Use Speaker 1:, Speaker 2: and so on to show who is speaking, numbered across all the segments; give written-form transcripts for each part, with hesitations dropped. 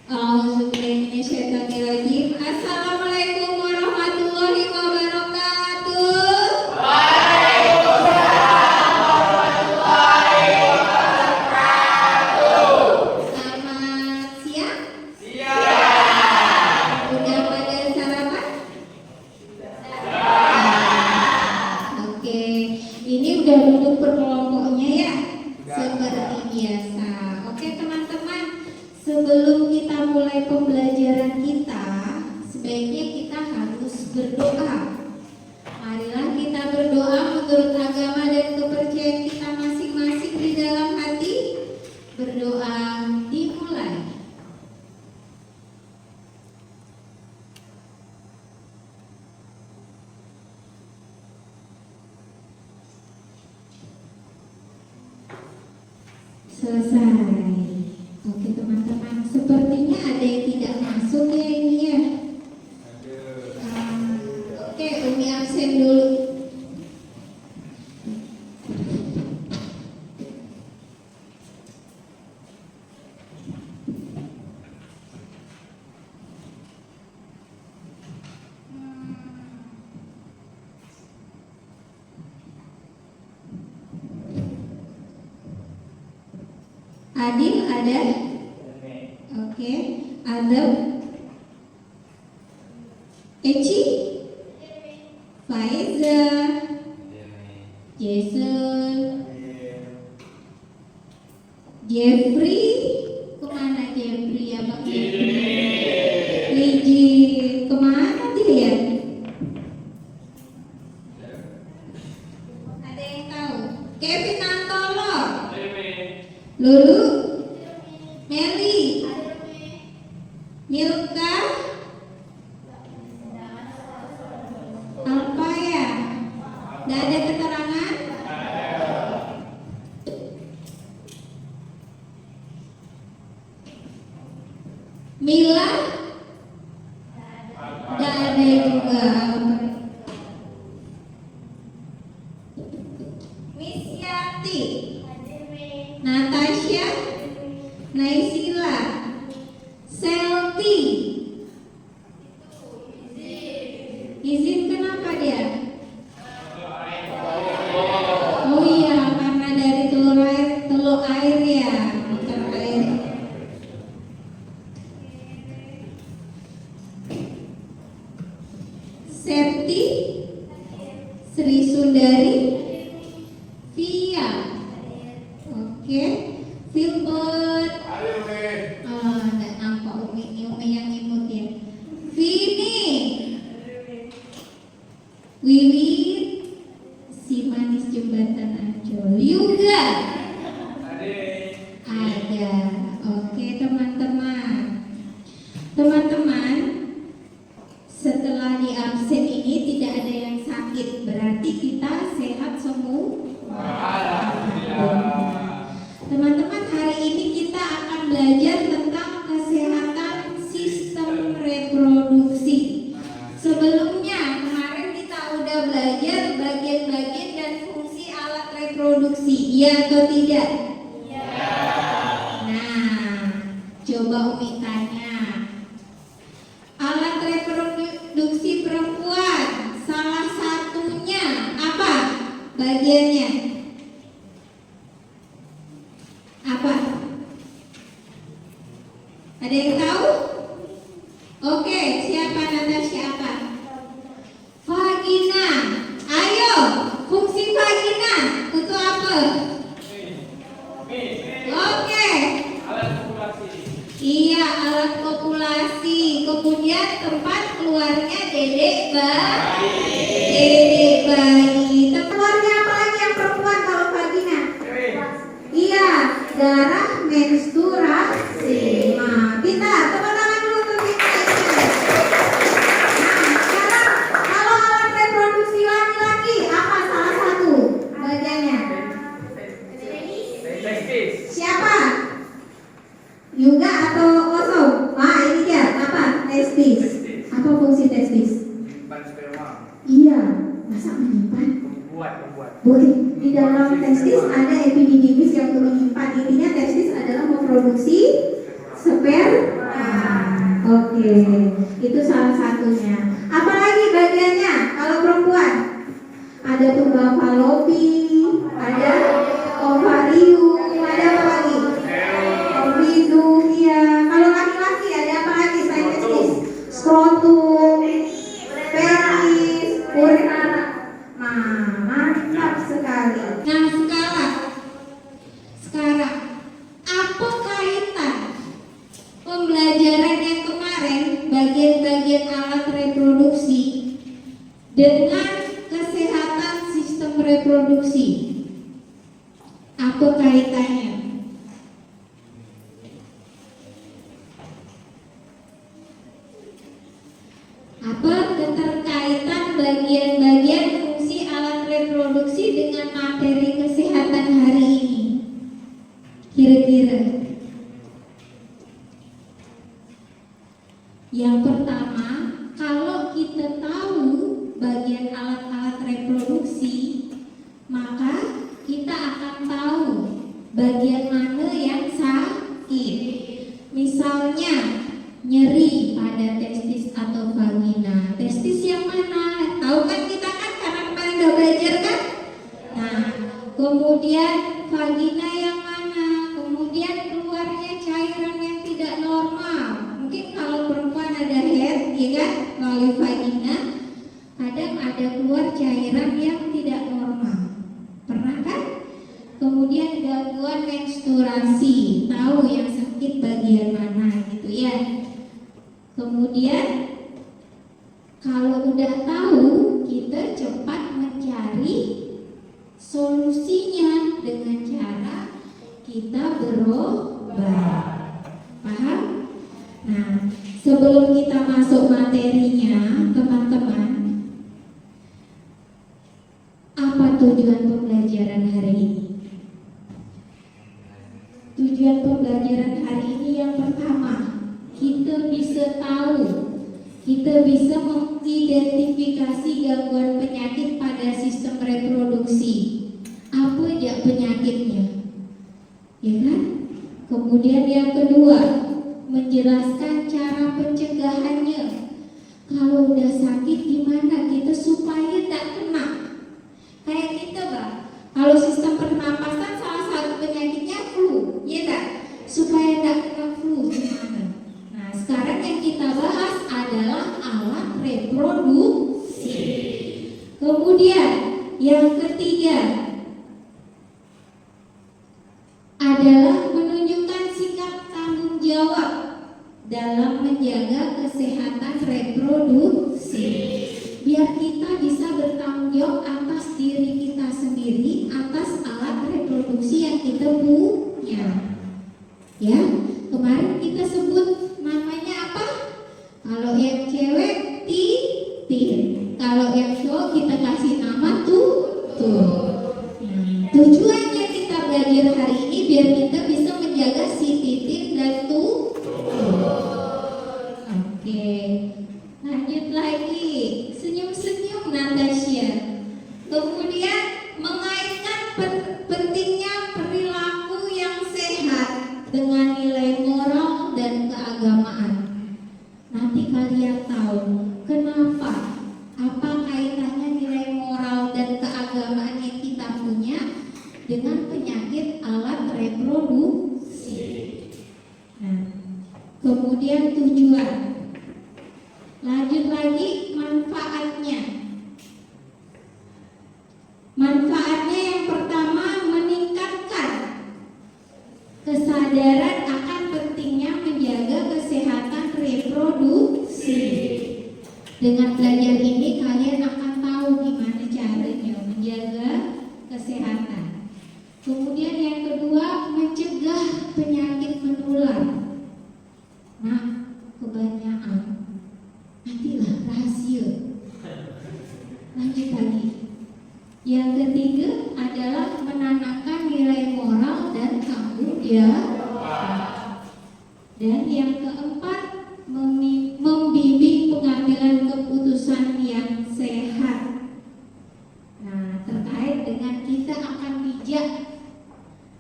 Speaker 1: Auzubillahiminasyaitonirrajim. Assalamualaikum warahmatullahi wabarakatuh. Selamat siang. Udah pada sarapan? Oke, ini udah duduk per kelompoknya ya, seperti biasa. Oke teman-teman, sebelum kita mulai pembelajaran kita, sebaiknya kita harus berdoa. Marilah kita berdoa menurut agama dan kepercayaan kita masing-masing di dalam hati. Berdoa dimulai. Selesai. Oke teman-teman, sepertinya ada yang tidak masuk ya ini ya. Oke, Umi absen dulu. Adil ada? Oke, Adem, Eci, Faiza, Jason, Jeffrey, kemana Jeffrey ya Bang? Liji, kemana dia? Ada yang tahu? Kevin Antolo, Lulu, Meli, Milka, Alpaya, tidak ada keterangan? Mila, tidak ada juga. Miss Yati, Natasha, Naisila, Selti, izin kenapa dia? Oh iya, karena dari telur air ya, telur air. Septi, Sri Sundari, Via, oke, Filbert. Enggak nampak Umi yang imut ya. Vini, Wiwit, si manis jembatan Ancol. Juga ada. Oke teman-teman. Teman-teman, setelah di absen ini tidak ada yang sakit, berarti kita sehat semua. Teman-teman, hari ini kita akan belajar tentang kesehatan sistem reproduksi. Sebelumnya, kemarin kita udah belajar bagian-bagian dan fungsi alat reproduksi, iya atau tidak? Iya. Nah, coba Umi tanya. Alat reproduksi perempuan, salah satunya apa bagiannya? Apa? Ada yang tahu? Oke, siapa Natasha apa? Vagina. Ayo, fungsi vagina itu apa? Oke. Iya, alat kopulasi. Kemudian tempat keluarnya dedek bayi. Keluarnya apa lagi yang perempuan kalau vagina? Iya, darah menstruasi. Nah, pintar, tepuk tangan dulu untuk kita. Nah, sekarang kalau alat reproduksi laki-laki apa salah satu bagiannya? Siapa? Juga atau kosong? Wah, ini dia apa? Testis. Apa fungsi testis? Iya, masa menyimpan? Boleh. Di dalam testis ada epididymis yang menyimpan. Intinya testis adalah memproduksi sperma. Oke, itu salah satunya. Apalagi bagiannya kalau perempuan? Ada tuba fallopi, ada ovarium, ada apa lagi? Ovidum, ya. Kalau laki-laki ada apa lagi selain testis? Skrotum, penis, urina. Nah, mantap sekali. Nah, sekarang apa kaitan pembelajaran yang kemarin bagian-bagian alat reproduksi dengan kesehatan sistem reproduksi? Apa kaitannya? Apa keterkaitan bagian-bagian fungsi alat reproduksi dengan materi kesehatan hari ini? Kira-kira yang pertama, kalau kita tahu bagian alat-alat reproduksi, maka kita akan tahu bagian mana yang sakit. Misalnya nyeri pada testis atau vagina. Testis yang mana? Tahu kan kita kan karena kemarin udah belajar kan? Nah, kemudian vagina yang mana? Kemudian keluarnya cairan yang tidak normal. Mungkin kalau perempuan ada head, ya kan? Melalui vagina, kadang ada keluar cairan yang tidak normal. Pernah kan? Kemudian gangguan menstruasi, tahu yang sakit bagian mana gitu ya. Kemudian kalau udah tahu, kita cepat mencari solusinya dengan cara kita berobat. Paham? Nah, sebelum kita masuk materinya, teman-teman, apa tujuan pembelajaran hari ini? Tujuan pembelajaran hari ini yang pertama, kita bisa tahu, kita bisa mengidentifikasi gangguan penyakit pada sistem reproduksi. Apa aja penyakitnya? Ya kan? Kemudian yang kedua, menjelaskan cara pencegahannya. Kalau udah sakit gimana kita supaya tak kena? Kayak kita, Bang. Kalau sistem pernapasan salah satu penyakitnya flu, ya tak? Supaya tak kena flu gimana? Nah, sekarang yang kita bahas adalah alat reproduksi. Kemudian yang ketiga adalah menunjukkan sikap tanggung jawab dalam menjaga kesehatan reproduksi. Biar kita bisa bertanggung jawab atas diri kita sendiri, atas alat reproduksi yang kita punya. Ya, kemarin kita sebut namanya apa? Kalau yang cewek titin, kalau yang cowok kita kasih nama tutul. Tujuannya kita belajar hari ini biar kita bisa menjaga si titin dan tutul. Oke, lanjut lagi. Senyum-senyum Natasha. Kemudian mengaitkan pentingnya perilaku yang sehat dengan nilai moral dan keagamaan. Nanti kalian tahu kenapa, apa kaitannya nilai moral dan keagamaan yang kita punya dengan penyakit alat reproduksi. Nah, kemudian tujuan. Lanjut lagi, manfaatnya. Manfaatnya yang pertama, meningkatkan kesadaran akan pentingnya menjaga kesehatan reproduksi. Dengan belajar ini kalian akan tahu gimana caranya menjaga kesehatan. Kemudian yang kedua, mencegah penyakit menular. Nah, kebanyakan nantilah rahasia. Lanjut lagi. Yang ketiga adalah menanamkan nilai moral dan tanggung jawab. Dan yang keempat, membimbing pengambilan keputusan yang sehat. Nah, terkait dengan kita akan bijak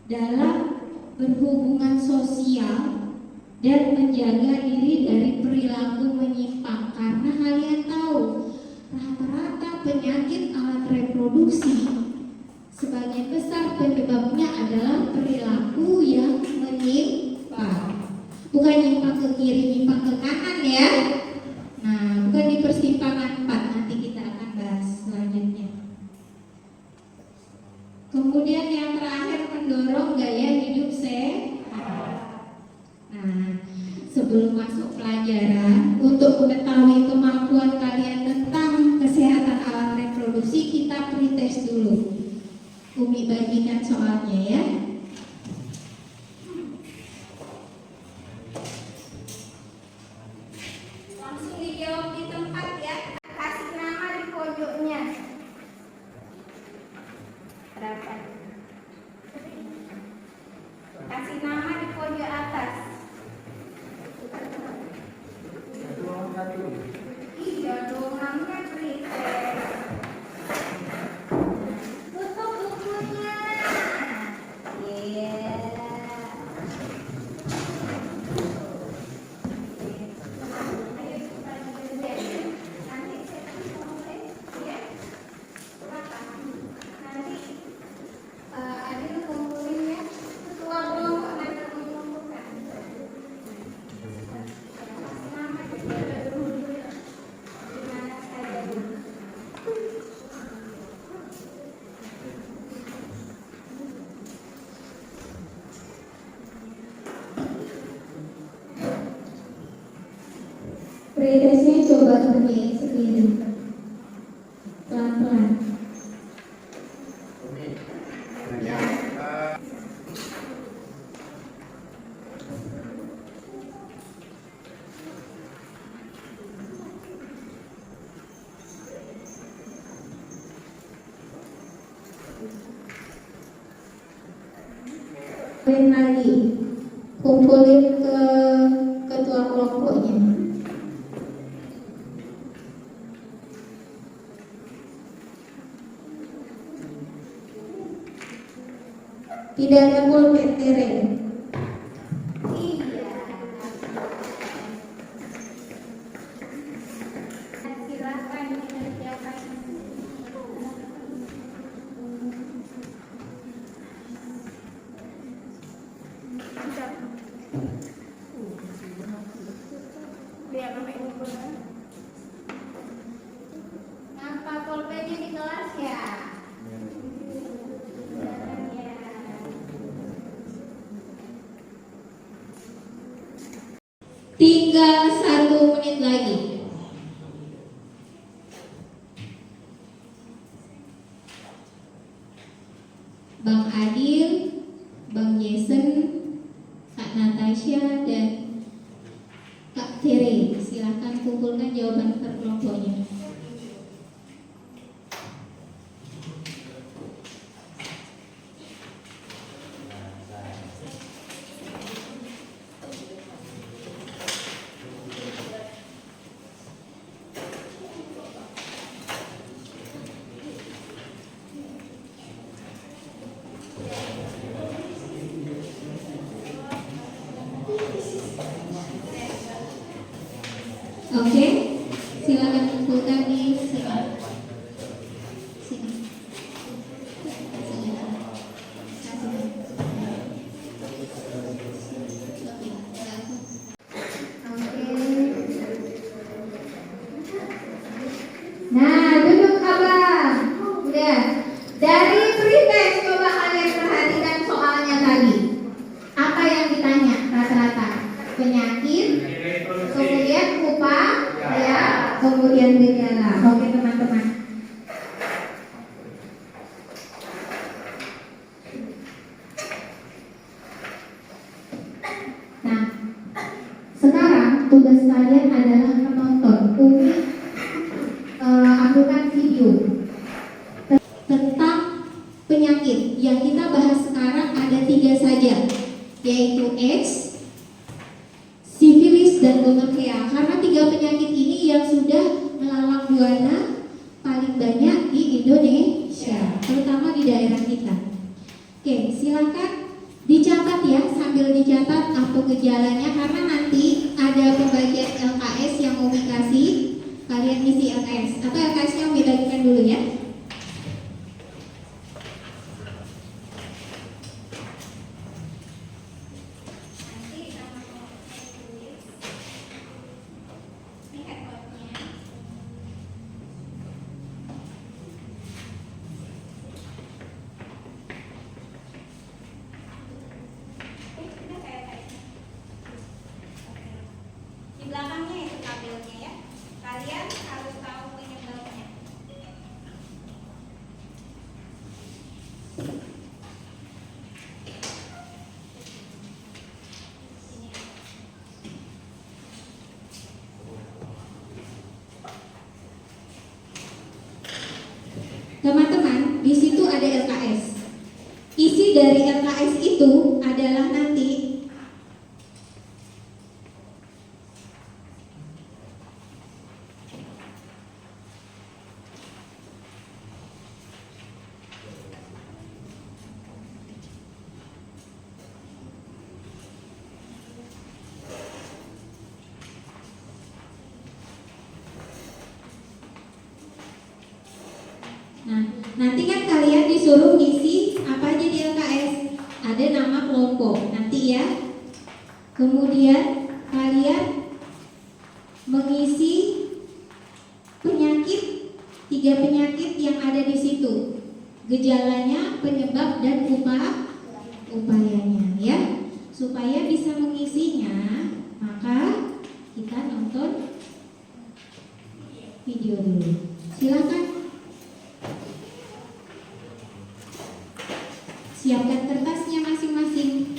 Speaker 1: dalam berhubungan sosial dan menjaga diri dari perilaku menyimpang. Karena kalian tahu, rata-rata penyakit alat reproduksi sebagian besar penyebabnya adalah perilaku yang menyimpang. Bukan nyimpang ke kiri, nyimpang ke kanan ya. Nah, bukan di persimpangan 4, nanti kita akan bahas selanjutnya. Kemudian yang terakhir, mendorong gaya hidup sehat. Nah, sebelum masuk pelajaran, untuk mengetahui kemampuan kalian tentang kesehatan alat reproduksi, kita pretest dulu. Umi bagikan soalnya ya. Langsung dijawab di tempat ya. Kasih nama di pojoknya. Berapa? Kasih nama di pojok atas. Iya dong, namanya pretest. Tutup bukunya. Yeah. Pretestnya coba berdiri sendiri, pelan-pelan. Lagi, kumpulin ke ketua kelompoknya. Tidak ada pulpen Teren. Iya. Silakan dikerjakan. Biar sampai ngumpul. Ngapa pulpennya di kelas ya? Tinggal 1 menit lagi. Bang Adil, Bang Jason, Kak Natasha, dan Kak Tere, silakan kumpulkan jawaban per kelompoknya. Oke, silakan kumpulkan di sini. Nah, duduk abang. Udah. Dari pretest coba kalian perhatikan soalnya tadi. Apa yang ditanya rata-rata? Penyakit, kemudian upaya, kemudian gejala. Oke teman-teman. Nah, sekarang tugas kalian adalah menonton. Umi ambilkan video tentang penyakit yang kita bahas sekarang. Ada 3 saja, yaitu AIDS, sifilis, dan gonorrea. Karena 3 penyakit ini yang sudah melalang buana paling banyak di Indonesia, terutama di daerah kita. Oke, silakan dicatat ya sambil mencatat apa gejalanya, karena nanti ada pembagian LKS yang mau dikasih, kalian isi LKS atau LKS-nya Umi bagikan dulu ya.
Speaker 2: Di belakangnya itu tabelnya ya. Kalian harus tahu penyebabnya.
Speaker 1: Teman-teman, di situ ada LKS. Isi dari LKS itu adalah nanti nanti kan kalian disuruh ngisi apa aja di LKS. Ada nama kelompok nanti ya. Kemudian kalian mengisi penyakit, 3 penyakit yang ada di situ. Gejalanya, penyebab, dan upayanya ya. Supaya bisa mengisinya, maka kita nonton video dulu. Silakan. Siapkan kertasnya masing-masing.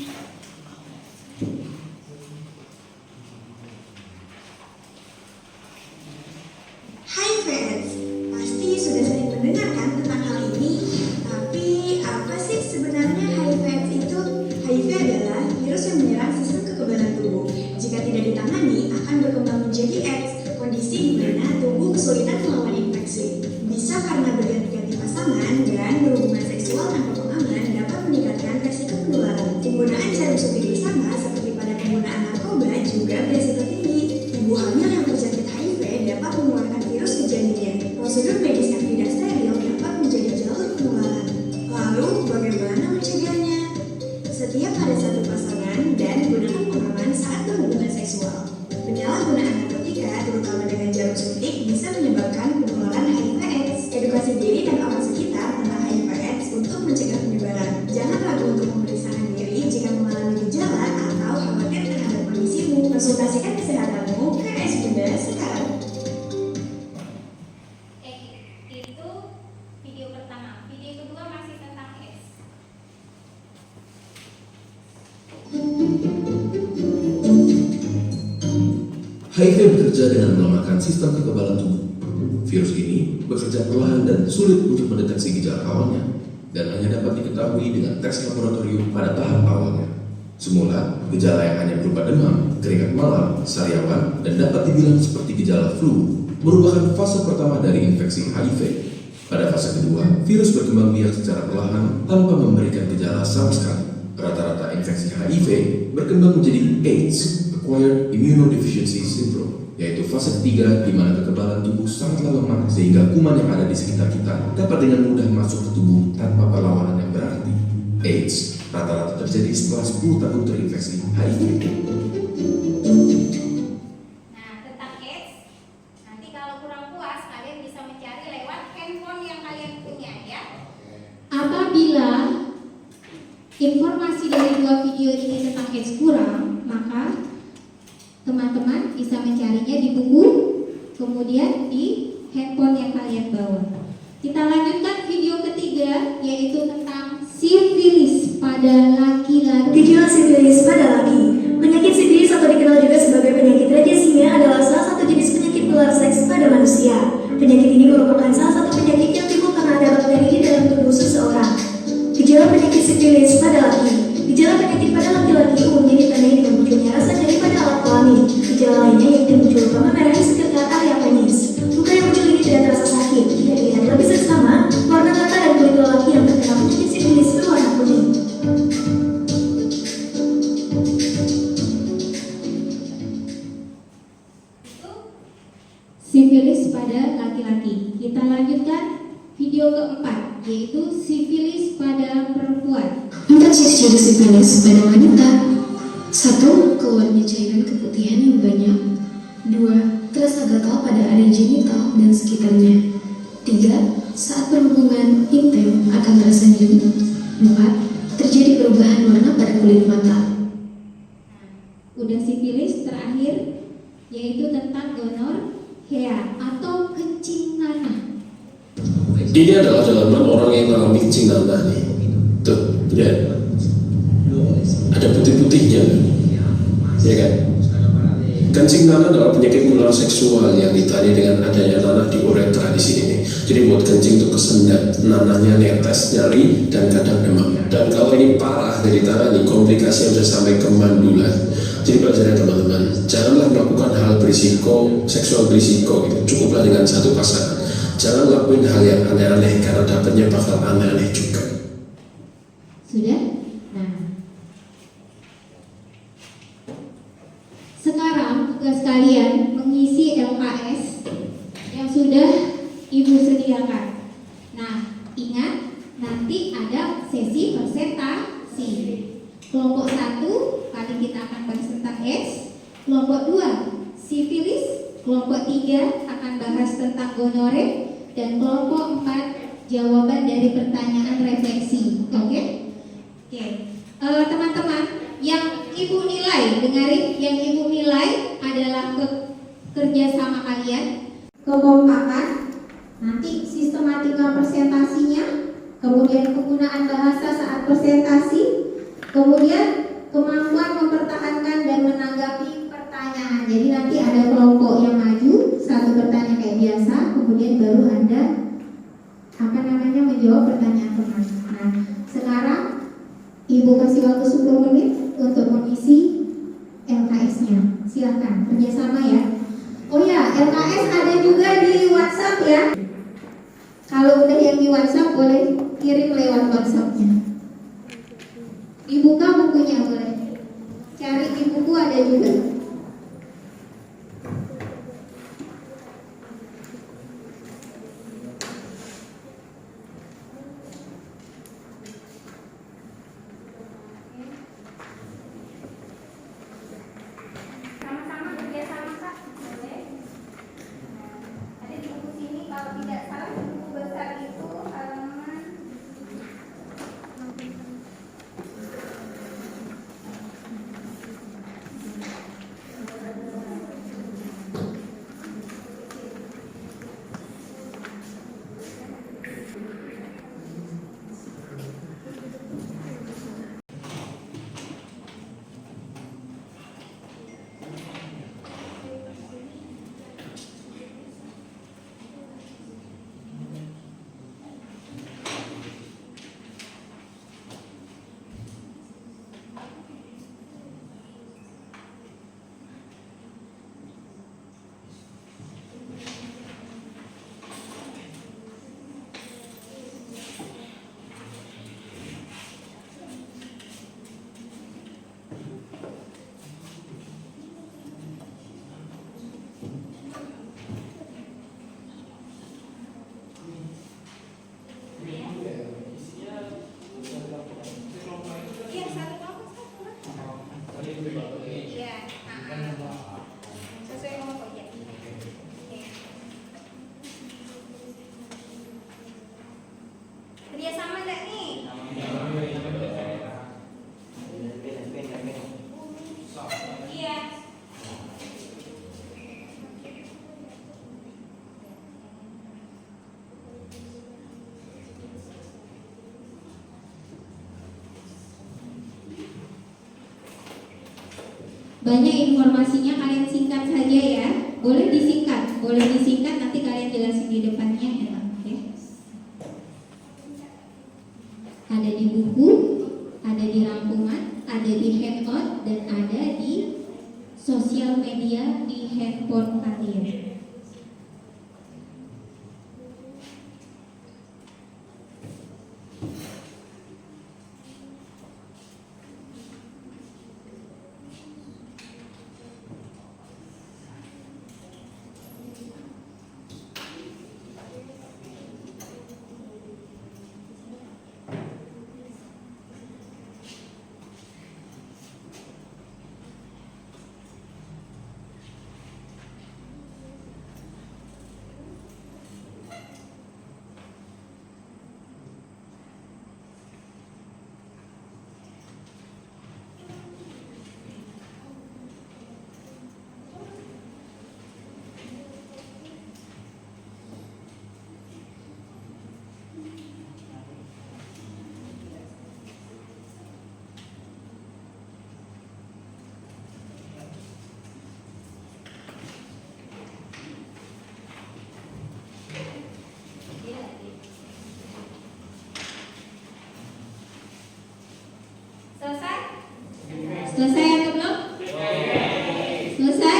Speaker 3: Hai friends, pasti sudah sering mendengarkan tentang hal ini. Tapi apa sih sebenarnya HIV itu? HIV adalah virus yang menyerang sistem kekebalan tubuh. Jika tidak ditangani, akan berkembang menjadi AIDS, kondisi di mana tubuh kesulitan melawan infeksi. Bisa karena berganti-ganti pasangan dan berhubungan seksual tanpa pengaman dapat meningkatkan resiko penularan. Penggunaan jarum suntik bersama seperti pada penggunaan narkoba juga beresiko tinggi. Ibu hamil yang terjangkit HIV dapat mengeluarkan virus ke janinnya. Prosedur medis yang tidak steril dapat menjadi jalur penularan. Lalu, bagaimana mencegahnya? Setiap ada satu pasangan dan gunakan pengaman saat berhubungan seksual. Penyalahgunaan narkotika, terutama dengan jarum suntik, bisa menyebabkan penularan HIV/AIDS. Edukasi diri dan orang sekitar tentang HIV/AIDS untuk mencegah penyebaran. Jangan ragu untuk memeriksakan diri jika mengalami gejala atau khawatir terhadap kondisimu. Konsultasikan kesehatanmu ke S-Bunda sekarang.
Speaker 2: Itu video pertama. Video kedua masih tentang AIDS.
Speaker 4: HIV bekerja dengan melemahkan sistem kekebalan tubuh. Virus ini bekerja perlahan dan sulit untuk mendeteksi gejala awalnya, dan hanya dapat diketahui dengan tes laboratorium pada tahap awalnya. Semula, gejala yang hanya berupa demam, keringat malam, sariawan, dan dapat dibilang seperti gejala flu, merupakan fase pertama dari infeksi HIV. Pada fase kedua, virus berkembang biak secara perlahan tanpa memberikan gejala sama sekali. Rata-rata infeksi HIV berkembang menjadi AIDS, Acquired Immunodeficiency Syndrome, yaitu fase ketiga di mana kekebalan tubuh sangatlah lemah sehingga kuman yang ada di sekitar kita dapat dengan mudah masuk ke tubuh tanpa perlawanan yang berarti. AIDS rata-rata terjadi setelah 10 tahun terinfeksi HIV.
Speaker 2: Nah, tentang AIDS, nanti kalau kurang puas, kalian bisa mencari lewat handphone yang kalian punya ya.
Speaker 1: Apabila informasi dari 2 video ini tentang AIDS kurang, maka teman-teman bisa mencarinya di buku, kemudian di handphone yang kalian bawa. Kita lanjutkan video ketiga, yaitu tentang sifilis pada laki-laki.
Speaker 3: Gejala sifilis pada laki. Penyakit sifilis atau dikenal juga sebagai penyakit thalassemia adalah salah satu jenis penyakit menular seks pada manusia. Penyakit ini merupakan salah satu penyakit yang timbul karena ada bakteri di dalam tubuh seseorang. Gejala penyakit sifilis pada laki. Gejala penyakit pada laki-laki umumnya ditandai dengan munculnya rasa nyeri pada alat kelamin. Gejala lainnya yaitu muncul luka merah di sekitar area penis. Luka yang muncul ini tidak terasa sakit, tidak terlihat lebih seksama, warna mata dan kulit lelaki yang terkena penyakit sifilis berwarna kuning.
Speaker 1: sifilis pada laki-laki. Kita lanjutkan video keempat, yaitu sifilis pada perempuan.
Speaker 5: 4 ciri-ciri sifilis pada wanita. 1. Keluarnya cairan keputihan yang banyak. 2. Terasa gatal pada area genital dan sekitarnya. 3. Saat berhubungan intim akan terasa nyeri. 4. Terjadi perubahan warna pada kulit mata.
Speaker 1: Udah sifilis, terakhir yaitu tentang gonorrhea atau kencing nanah.
Speaker 4: Ini adalah dalaman orang yang mengalami kencing nanah nih. Tuh, lihat. Ada putih-putihnya, ya kan? Kencing nanah adalah penyakit menular seksual yang ditandai dengan adanya nanah di uretra di sini nih. Jadi buat kencing itu kesendat, nanahnya netes, nyeri, dan kadang demam. Dan kalau ini parah dari tanah nih, komplikasinya bisa sampai ke mandulan. Jadi pelajaran teman-teman, janganlah melakukan hal berisiko, seksual berisiko gitu. Cukuplah dengan satu pasangan. Jangan lakuin hal yang aneh-aneh karena dapatnya bakal aneh-aneh juga.
Speaker 1: Sudah? Nah, sekarang tugas kalian mengisi LKS yang sudah Ibu sediakan. Nah, ingat nanti ada sesi presentasi. Kelompok 1 kali kita akan bahas tentang AIDS. Kelompok 2 sifilis. Kelompok 3 akan bahas tentang gonorrhea. Dan kelompok 4 jawaban dari pertanyaan refleksi. Oke? Oke. Teman-teman, yang Ibu nilai, dengarin, yang Ibu nilai adalah kerjasama kalian, kekompakan, nanti sistematika presentasinya, kemudian penggunaan bahasa saat presentasi, kemudian kemampuan mempertahankan dan menanggapi pertanyaan. Jadi nanti ada kelompok yang maju, satu bertanya kayak biasa, kemudian baru Anda menjawab pertanyaan teman. Nah, sekarang Ibu kasih waktu 10 menit untuk mengisi LKS-nya. Silakan, kerjasama ya. Oh ya, LKS ada juga di WhatsApp ya. Kalau udah yang di WhatsApp boleh kirim lewat WhatsApp-nya. Dibuka bukunya boleh. Cari di buku ada juga.
Speaker 2: Sama-sama kerjasama Kak, boleh. Ada di buku sini kalau tidak salah di buku besar itu halaman kerjasama enggak nih? Iya.
Speaker 1: Banyak informasinya, kalian singkat saja ya. Boleh disingkat, nanti kalian jelasin di depannya enak ya. Ada di buku, ada di rangkuman, ada di handout, dan ada di sosial media di handphone kalian. Selesai atau belum? Selesai?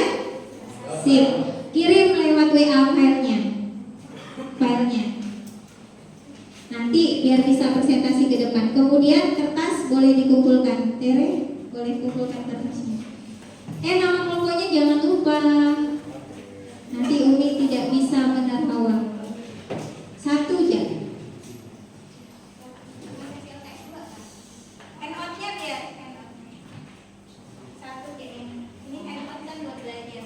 Speaker 1: Sip. Kirim lewat WA filenya. Nanti biar bisa presentasi ke depan. Kemudian kertas boleh dikumpulkan. Tere, boleh kumpulkan kertasnya. Nama kelompoknya jangan lupa. Nanti Umi tidak bisa menerawang. Satu aja. Handphone-nya biar satu kayak ini handphone kan buat belajar.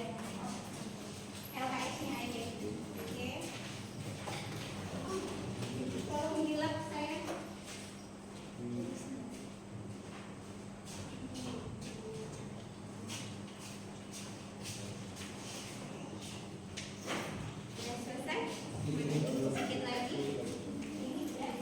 Speaker 1: LKS-nya aja. Oke. Tolong hilap saya. Sudah selesai? Sedikit lagi. Ini sudah.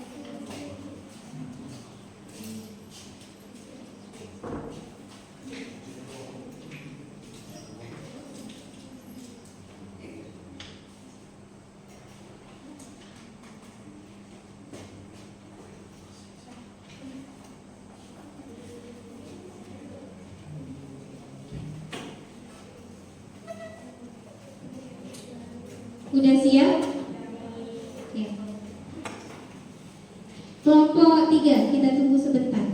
Speaker 1: Udah siap? Ya. Kelompok 3, kita tunggu sebentar.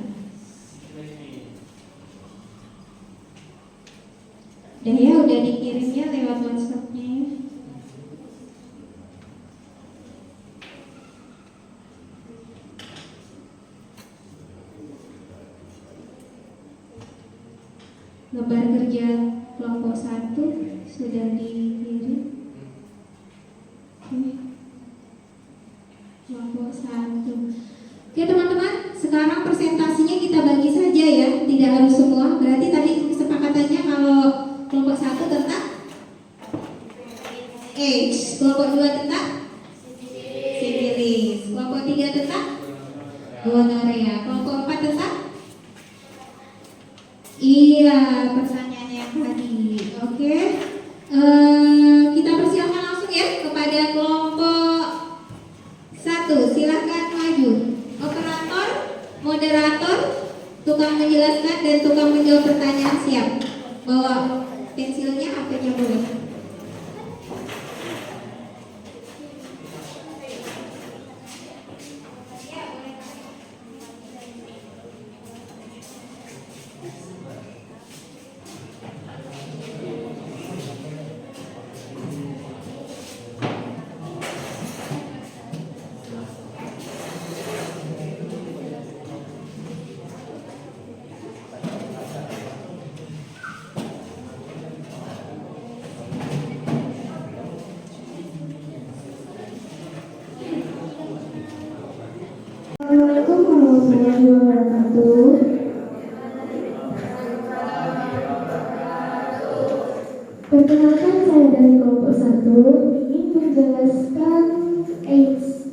Speaker 1: Udah dikirimnya lewat WhatsApp-nya ya. Lembar kerja kelompok 1 sudah dikirim. Kelompok 1. Oke teman-teman, sekarang presentasinya kita bagi saja ya, tidak harus semua. Berarti tadi kesepakatannya kalau kelompok 1 tentang AIDS, kelompok 2 tentang sifilis, kelompok 3 tentang gonorea, kelompok 4 tentang pertanyaan yang tadi. Oke. Kita persilakan langsung ya kepada kelompok 1. Silahkan maju. Operator, moderator, tukang menjelaskan dan tukang menjawab pertanyaan siap. Bawa pensilnya, HP-nya boleh.
Speaker 5: Assalamualaikum warahmatullahi wabarakatuh. Perkenalkan, saya dari kelompok 1 ingin menjelaskan AIDS.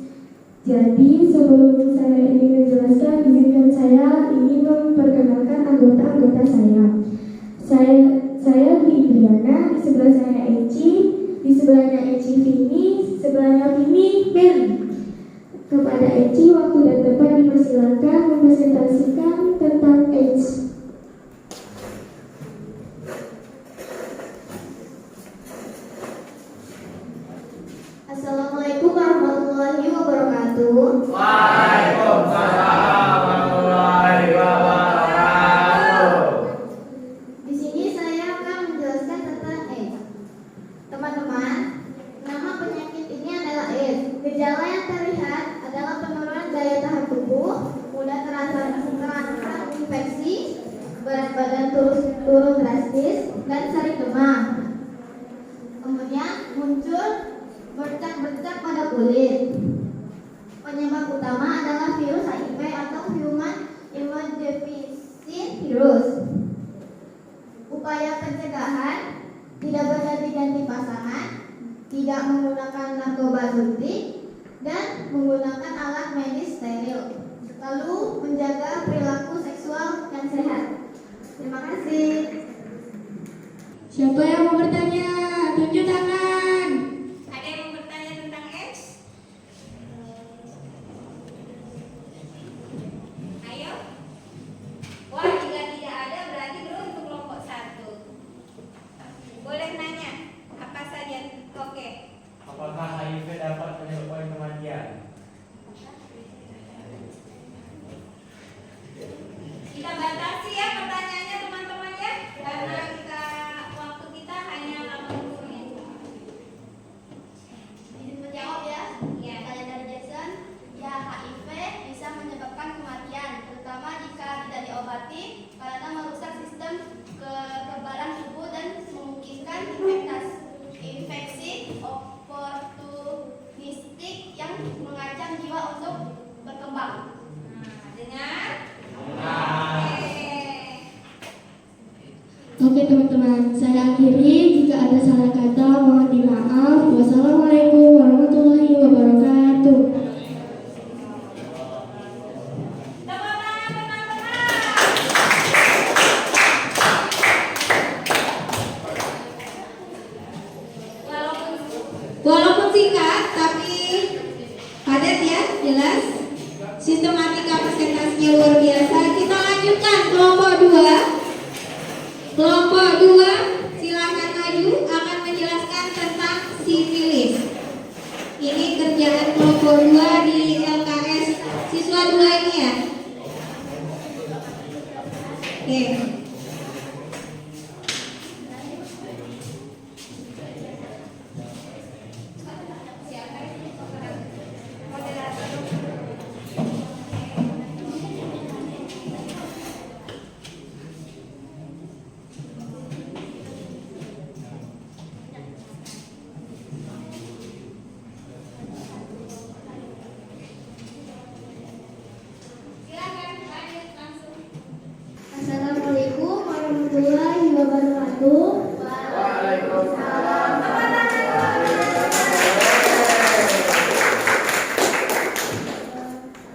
Speaker 5: Jadi sebelum saya ingin menjelaskan, izinkan saya ingin memperkenalkan anggota-anggota saya. Saya Indriana, di sebelah saya Eci, di sebelahnya Eci Vini, sebelahnya Vini Ben. Kepada Eci, waktu dan tempat dipersilakan mempresentasikan tentang AIDS. Assalamualaikum warahmatullahi wabarakatuh.
Speaker 6: Waalaikumsalam warahmatullahi wabarakatuh.
Speaker 2: Di sini saya akan menjelaskan tentang AIDS. Teman-teman, nama penyakit ini adalah AIDS. Gejala yang terlihat adalah penurunan daya tahan tubuh, mudah terangsang infeksi, berat badan turun drastis, dan sering demam. Kemudian muncul bercak-bercak pada kulit. Penyebab utama adalah virus HIV atau Human Immunodeficient Virus. Upaya pencegahan: tidak berganti-ganti pasangan, tidak menggunakan narkoba suntik, dan menggunakan alat medis steril. Lalu menjaga perilaku seksual yang sehat. Terima kasih.
Speaker 1: Siapa yang mau bertanya? Tunjuk tangan. Ada yang mau bertanya tentang AIDS? Ayo. Wah, jika tidak ada berarti belum
Speaker 2: Boleh nanya apa saja? Oke.
Speaker 6: Apakah HIV dapat menyebabkan kematian?
Speaker 2: Kita batasi ya pertanyaannya teman-teman ya, karena waktu kita hanya 80 menit.
Speaker 7: Izin menjawab ya.
Speaker 2: Iya.
Speaker 7: Pertanyaan dari Jason. Ya, HIV bisa menyebabkan kematian, terutama jika tidak diobati karena merusak sistem kekebalan tubuh dan memungkinkan infeksi oportunistik yang mengancam jiwa untuk berkembang.
Speaker 2: Nah, dengar?
Speaker 5: Oke teman-teman, saya akhiri. Jika ada salah kata mohon dimaaf. Wassalamualaikum warahmatullahi wabarakatuh.
Speaker 2: Tepuk tangan teman-teman.
Speaker 1: Walaupun singkat tapi padat ya, jelas. Sistematika presentasinya luar biasa. Kita lanjutkan kelompok 2. Kelompok 2 silakan maju, akan menjelaskan tentang sifilis. Ini kerjaan kelompok 2 di LKS siswa 2 ini ya. Oke.
Speaker 2: Silakan lanjut langsung.
Speaker 7: Assalamualaikum warahmatullahi wabarakatuh.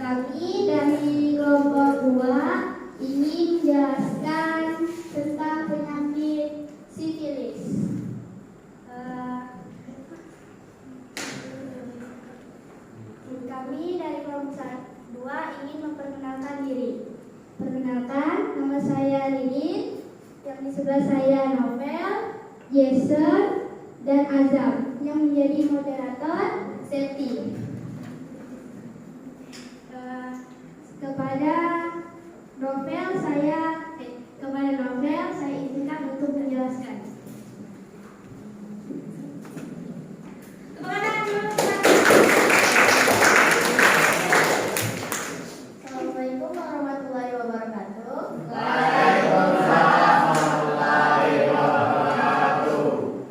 Speaker 7: Kami dari kelompok 2 ingin menjelaskan tentang penyakit sifilis. Kami dari kelompok 2 ingin memperkenalkan diri. Perkenalkan, nama saya Lilin, yang di sebelah saya Novel, Jason, dan Azam, yang menjadi moderator Seti. Kepada Novel saya izinkan untuk menjelaskan. Assalamualaikum warahmatullahi wabarakatuh.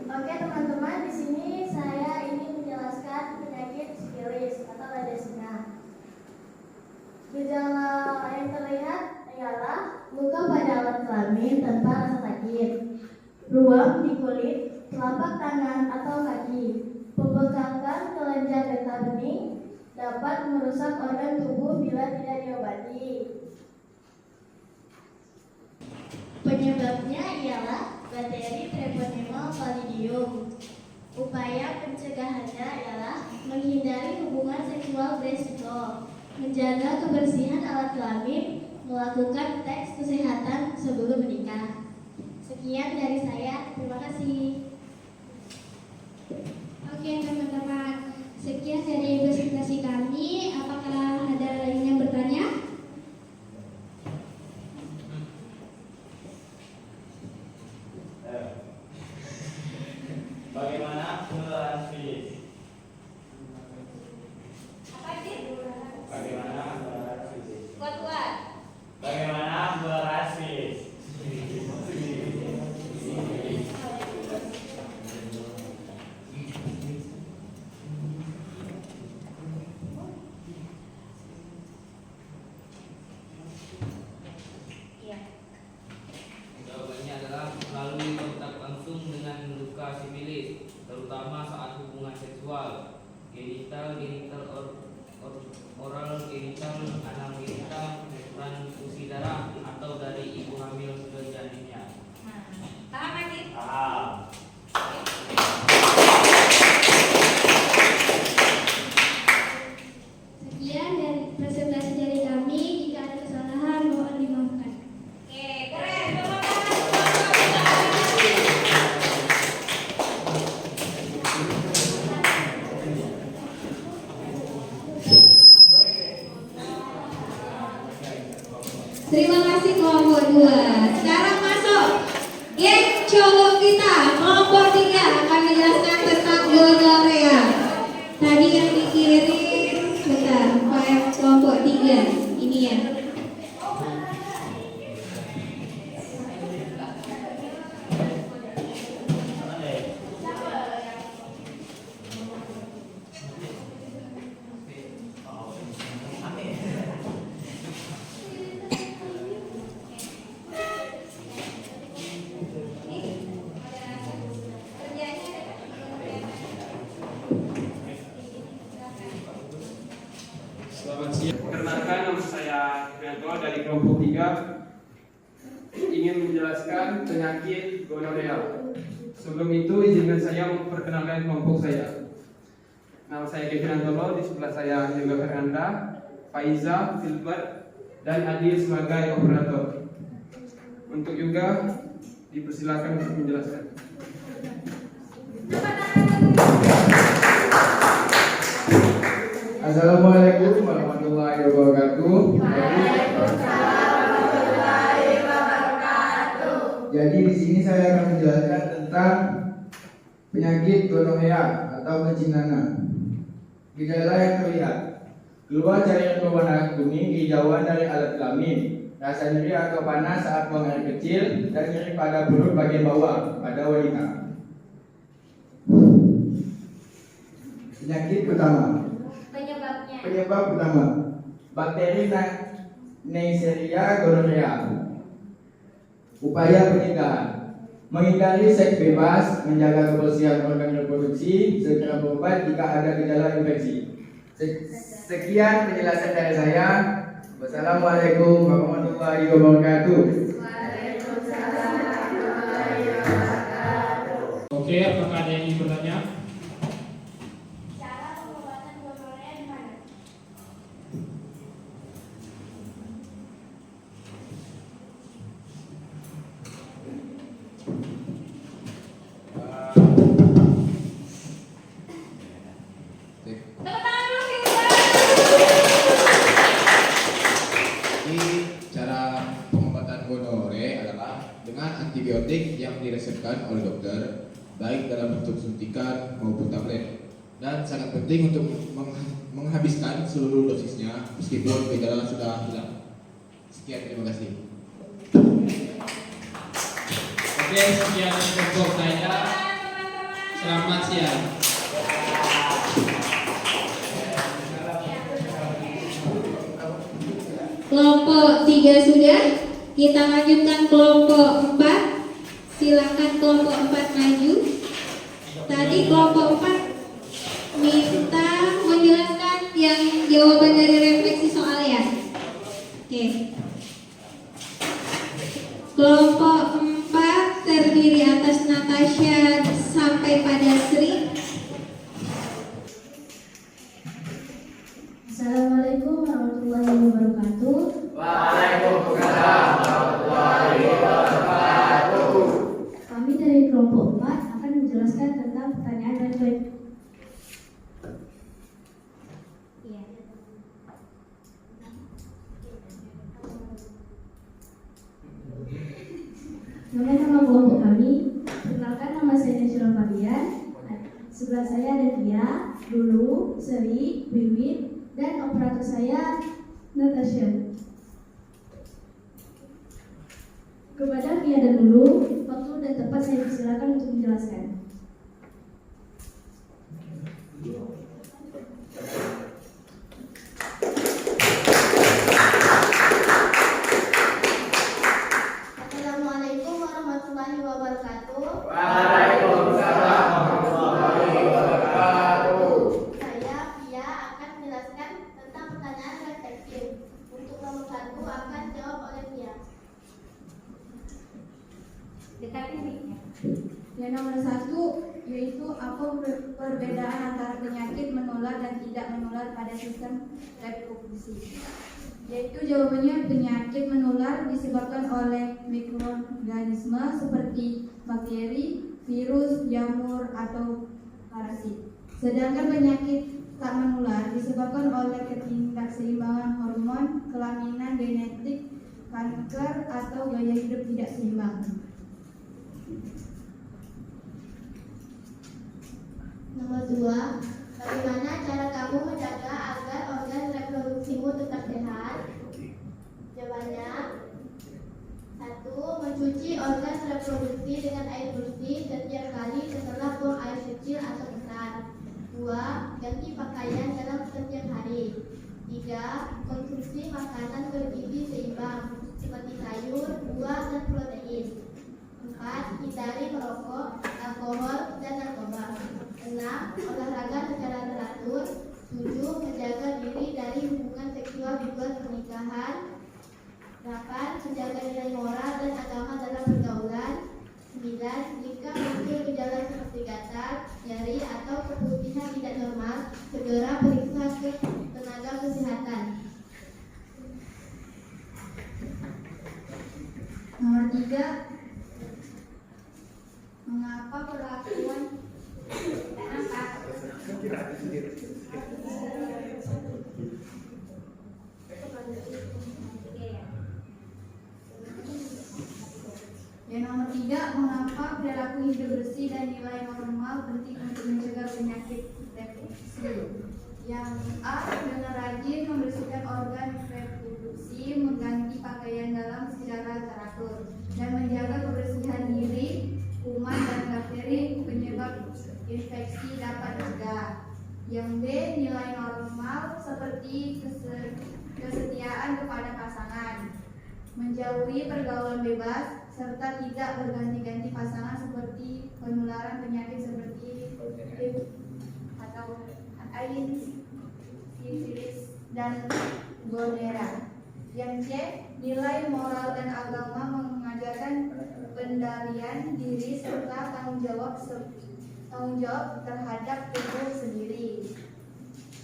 Speaker 7: Oke teman-teman, di sini saya ingin menjelaskan penyakit sifilis atau ladesina. Gejala yang terlihat ialah luka pada alat kelamin tanpa rasa sakit, ruam di kulit, telapak tangan atau kaki, pembekakan kelenjar getah bening, dapat merusak organ tubuh bila tidak diobati. Penyebabnya ialah bakteri Treponema pallidum. Upaya pencegahannya ialah menghindari hubungan seksual beresiko, menjaga kebersihan alat kelamin, melakukan tes kesehatan sebelum menikah. Sekian dari saya, terima kasih.
Speaker 5: Oke teman-teman, sekian dari presentasi kami. Apakah ada lagi yang bertanya?
Speaker 6: Bagaimana penularan sifilis?
Speaker 2: Apa sih?
Speaker 6: Bagaimana penularan sifilis?
Speaker 2: Kuat-kuat.
Speaker 6: Bagaimana penularan sifilis?
Speaker 2: Iya.
Speaker 8: Jawabannya adalah melalui kontak langsung dengan luka sifilis, terutama saat hubungan seksual, genital, oral, genital, anal genital, transfusi darah, atau dari ibu hamil ke janinnya.
Speaker 2: Nah, paham Adit?
Speaker 5: Sekian dari presentasi dari kami. Jika ada kesalahan mohon dimaafkan.
Speaker 2: Oke, keren. Tepuk tangan.
Speaker 9: juga ingin menjelaskan penyakit gonorea. Sebelum itu izinkan saya memperkenalkan kelompok saya. Nama saya Kevin Antolo, di sebelah saya Yoga Fernanda, Faiza, Filbert, dan Adil sebagai operator. Untuk juga dipersilakan untuk menjelaskan.
Speaker 10: Assalamualaikum warahmatullahi wabarakatuh. Jadi di sini saya akan menjelaskan tentang penyakit gonorrea atau pencinana. Gejala yang terlihat: keluar cairan berwarna kuning kehijauan dari alat kelamin, rasa nyeri atau panas saat buang air kecil, dan nyeri pada perut bagian bawah pada wanita. Penyakit pertama. Penyebab pertama, bakteri Neisseria gonorrhea. Upaya pencegahan: menghindari seks bebas, menjaga kebersihan organ reproduksi, segera berobat jika ada gejala infeksi. Sekian penjelasan dari saya. Wassalamualaikum warahmatullahi wabarakatuh.
Speaker 6: Oke, apakah ada yang ingin bertanya?
Speaker 2: Cara pengobatan gonorrea di mana?
Speaker 11: Cara pengobatan gonorrea adalah dengan antibiotik yang diresepkan oleh dokter, baik dalam bentuk suntikan maupun tablet. Dan sangat penting untuk menghabiskan seluruh dosisnya meskipun gejala sudah hilang. Sekian, terima kasih.
Speaker 8: Oke, sekian kelompok saya. Selamat siang.
Speaker 1: Kelompok 3 sudah. Kita lanjutkan kelompok 4. Silakan kelompok 4 maju. Tadi kelompok 4 minta menjelaskan yang jawaban dari refleksi soal ya. Oke. Kelompok 4 terdiri atas Natasha sampai pada Sri.
Speaker 7: Assalamualaikum warahmatullahi wabarakatuh.
Speaker 10: Waalaikumsalam warahmatullahi wabarakatuh.
Speaker 7: Kami dari kelompok 4 akan menjelaskan tentang pertanyaan refleks. Nama kelompok kami, perkenalkan nama saya Nasyura Fabian. Sebelah saya ada Tia, Lulu, Seri, Wiwin, dan operator saya Natasha. Kepada Tia dan Lulu, waktu dan tempat saya persilakan untuk menjelaskan.
Speaker 2: Assalamualaikum warahmatullahi wabarakatuh.
Speaker 10: Waalaikumsalam warahmatullahi wabarakatuh.
Speaker 2: Saya Pia akan menjelaskan tentang pertanyaan refleksif. Untuk nomor 1 akan jawab oleh Pia. Dekatin mic-nya.
Speaker 12: Yang nomor 1 yaitu apa perbedaan antara penyakit menular dan tidak menular pada sistem reproduksi. Yaitu jawabannya penyakit menular disebabkan oleh mikroorganisme seperti bakteri, virus, jamur, atau parasit. Sedangkan penyakit tak menular disebabkan oleh ketidakseimbangan hormon, kelainan genetik, kanker, atau gaya hidup tidak seimbang.
Speaker 2: Nomor 2, bagaimana cara kamu menjaga agar organ reproduksimu tetap sehat? Jawabannya 1. Mencuci organ reproduksi dengan air bersih setiap kali setelah buang air kecil atau besar. 2. Ganti pakaian dalam setiap hari. 3. Konsumsi makanan bergizi seimbang seperti sayur, buah, dan protein. 4. Hindari merokok, alkohol, dan narkoba. 6. Olahraga secara teratur. 7. Menjaga diri dari hubungan seksual di luar pernikahan. 8. menjaga nilai moral dan agama dalam pergaulan. 9. Jika muncul gejala seperti gatal, nyeri, atau keputihan tidak normal, segera periksa ke tenaga kesehatan.
Speaker 12: Nomor 3, mengapa perlakuan Yang nomor 3, mengapa perilaku hidup bersih dan nilai normal penting untuk mencegah penyakit reproduksi? Yang A, dengan rajin membersihkan organ reproduksi, mengganti pakaian dalam secara teratur, dan menjaga kebersihan diri, kuman dan bakteri penyebab infeksi dapat dicegah. Yang B, nilai normal seperti kesetiaan kepada pasangan, menjauhi pergaulan bebas, serta tidak berganti-ganti pasangan seperti penularan penyakit seperti HIV atau AIDS, sifilis, dan gonorrea. Yang C, nilai moral dan agama mengajarkan pendarian diri serta tanggung jawab terhadap tubuh sendiri.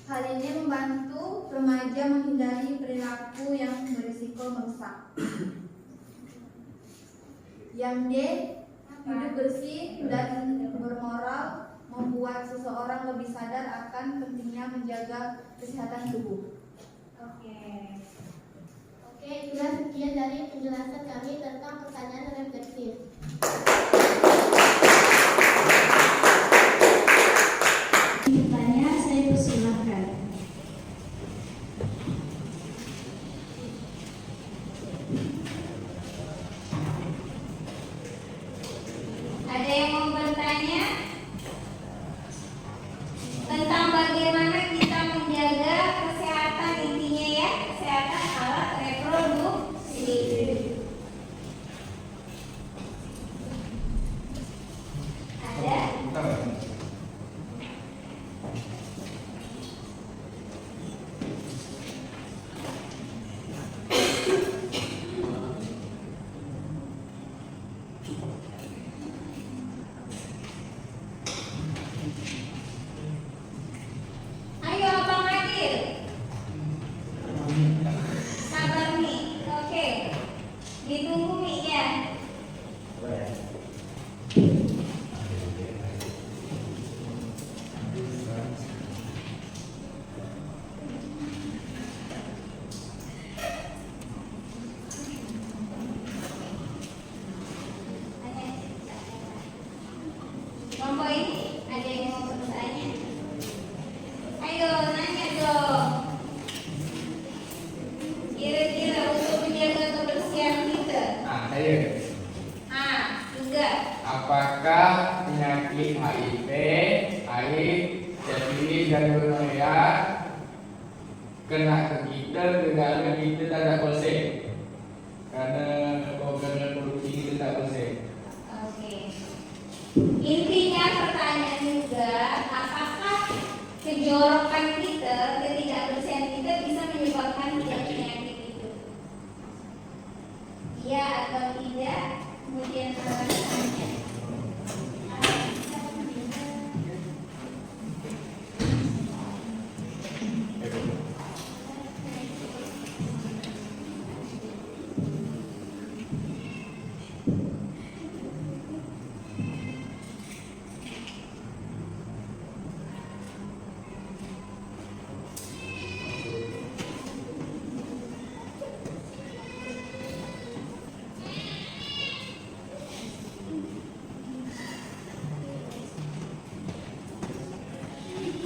Speaker 12: Hal ini membantu remaja menghindari perilaku yang berisiko merusak. Yang D, hidup bersih dan bermoral membuat seseorang lebih sadar akan pentingnya menjaga kesehatan tubuh.
Speaker 2: Oke, itulah sekian dari penjelasan kami tentang pertanyaan refleksif.
Speaker 1: Bertanya, saya persilakan. Ada yang mau bertanya tentang bagaimana kita menjaga kesehatan, intinya ya, kesehatan alat reproduksi. Ada? Ayo Abang Adil. Sabar nih. Oke. Ditunggu nih ya. Kelompok ini ada yang mau bertanya? Ayo nanya dong. Kira-kira untuk menjaga kebersihan kita.
Speaker 10: Ayo.
Speaker 1: Juga.
Speaker 10: Apakah penyakit HIV, AIDS, syfilis dan gonorrea kena ke kita karena kita tak ada konsep? Karena organ reproduksi kita tak konsep.
Speaker 1: Oke. Intinya pertanyaan juga, apakah kejorokan kita, ketidakbersihan kita bisa menyebabkan penyakit itu? Iya atau tidak? Kemudian alasannya.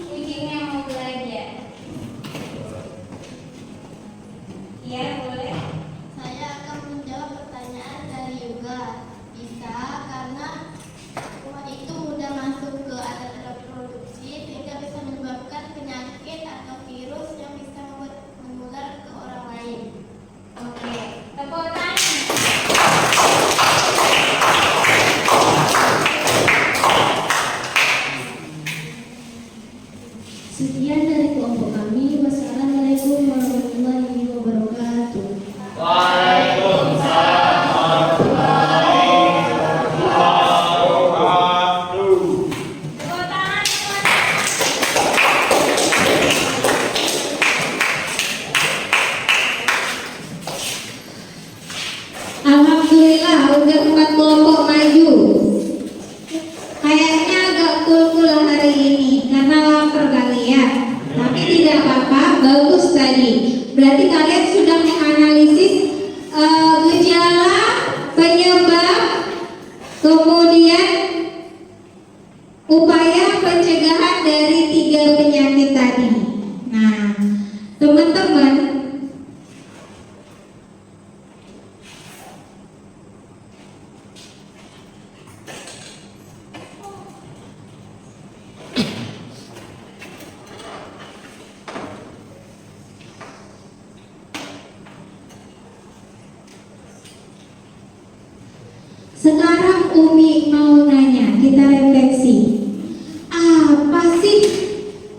Speaker 1: Kucingnya mau belanja. Iya boleh.
Speaker 2: Saya akan menjawab pertanyaan dari Yoga. Bisa, karena kuman itu mudah masuk ke alat reproduksi sehingga bisa menyebabkan penyakit atau virus yang bisa menular ke orang lain.
Speaker 1: Oke. Tepuk tangan. Sekian dari kelompok kami. Wassalamualaikum warahmatullahi wabarakatuh.
Speaker 6: Waalaikumsalam.
Speaker 1: Kayaknya agak cool hari ini karena lapar kali ya. Tapi tidak apa-apa, bagus tadi. Berarti kalian sudah menganalisis gejala, penyebab, kemudian upaya pencegahan dari 3 penyakit tadi. Nah, teman-teman, sekarang Umi mau nanya, kita refleksi. Apa sih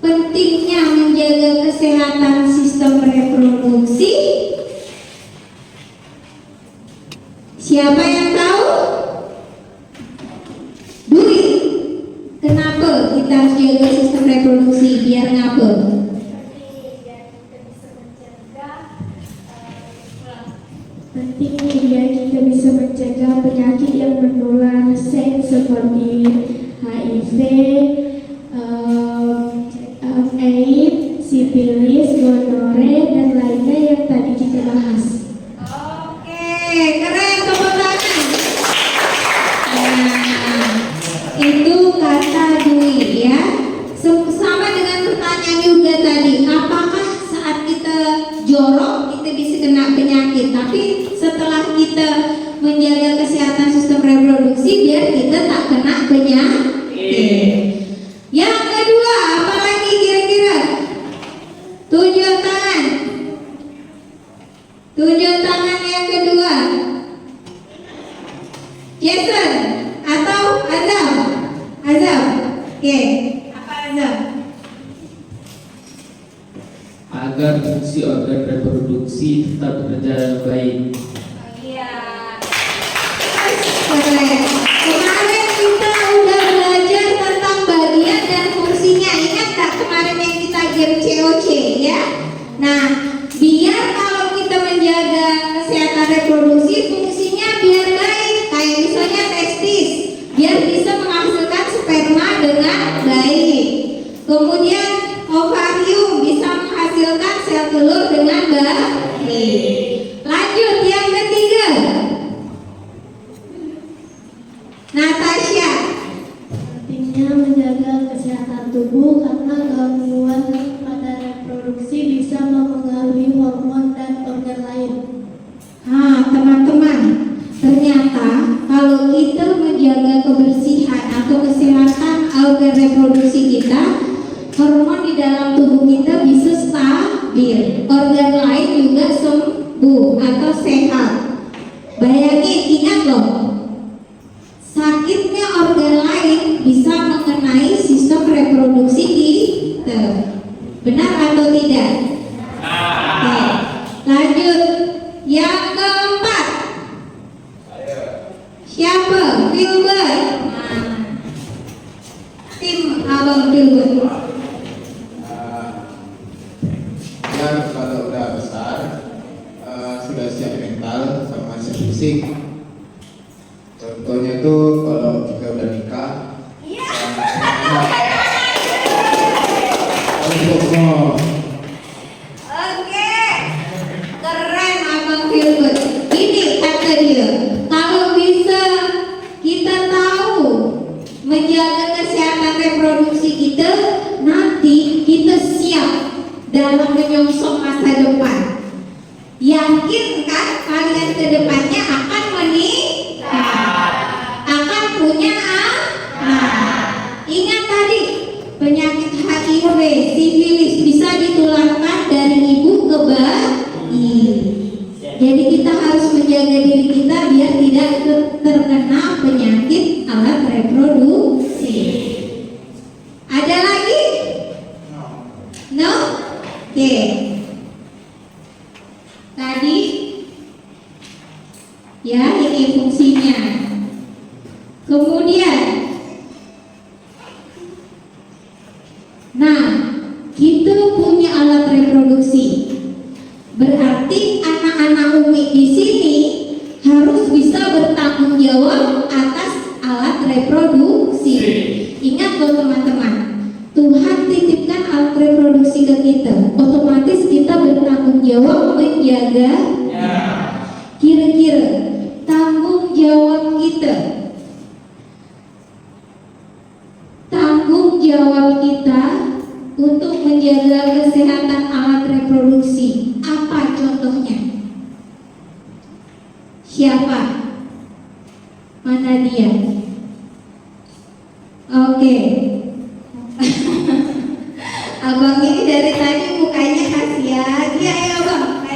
Speaker 1: pentingnya menjaga kesehatan sistem reproduksi? Siapa yang tahu? Dwi, kenapa kita harus jaga sistem reproduksi biar ngapa?
Speaker 7: Pentingnya biar kita bisa mencegah penyakit yang menular seperti HIV, AIDS, sifilis, gonore, dan lainnya yang tadi kita bahas.
Speaker 1: Oke, keren, tepuk tangan. Nah, itu kata Dwi ya. Sama dengan pertanyaan juga tadi, apakah saat kita jorok kita bisa kena penyakit? Tapi setelah kita menjaga kesehatan sistem reproduksi biar kita tak kena penyakit. Yang kedua, apa lagi kira-kira? Tunjuk tangan. Tunjuk tangan yang kedua. Jason atau Azam? Azam. Oke. Apa Azam?
Speaker 13: Agar fungsi organ reproduksi tetap berjalan baik.
Speaker 1: Iya. Keren. Kemarin kita udah belajar tentang bagian dan fungsinya. Ingat tak kemarin yang kita game COC ya? Nah, biar kalau kita menjaga kesehatan reproduksi fungsinya biar baik. Kayak misalnya testis, biar bisa menghasilkan sperma dengan baik. Kemudian ovarium bisa menghasilkan sel telur dengan baik. Lanjut yang ketiga. Natasha.
Speaker 7: Pentingnya menjaga kesehatan tubuh karena gangguan pada reproduksi bisa mempengaruhi hormon dan organ lain.
Speaker 1: Teman-teman, ternyata kalau kita menjaga kebersihan atau kesehatan organ reproduksi kita, hormon di dalam tubuh kita bisa stabil, organ lain juga sembuh atau sehat. Bayangin, ingat loh, sakitnya organ lain bisa mengenai sistem reproduksi kita. Benar atau tidak? Oke, lanjut. Yang keempat, siapa? Filbert. Tim Abang Filbert.
Speaker 11: Dan kalau udah besar, sudah siap mental sama siap fisik. Contohnya tuh kalau kita udah nikah,
Speaker 1: Oke, keren Abang Filbert. Ini kata dia, kalau bisa kita tahu menjaga kesehatan reproduksi kita, nanti kita siap dalam menyongsong masa depan. Yakin kan kalian ke depannya akan menikah, akan punya anak. Ingat tadi, penyakit HIV, sifilis bisa ditularkan dari ibu ke bayi. Jadi kita harus menjaga diri kita biar tidak terkena penyakit alat reproduksi. Ada lagi? No? Oke. Tadi ya ini fungsinya. Kemudian, nah, kita punya alat reproduksi. Berarti anak-anak Umi di sini harus bisa bertanggung jawab atas alat reproduksi. menjaga?
Speaker 6: Ya.
Speaker 1: Kira-kira tanggung jawab kita, untuk menjaga kesehatan alat reproduksi, apa contohnya? Siapa? Mana dia? Oke. Abang ini dari tadi mukanya kasihan. Iya ya abang.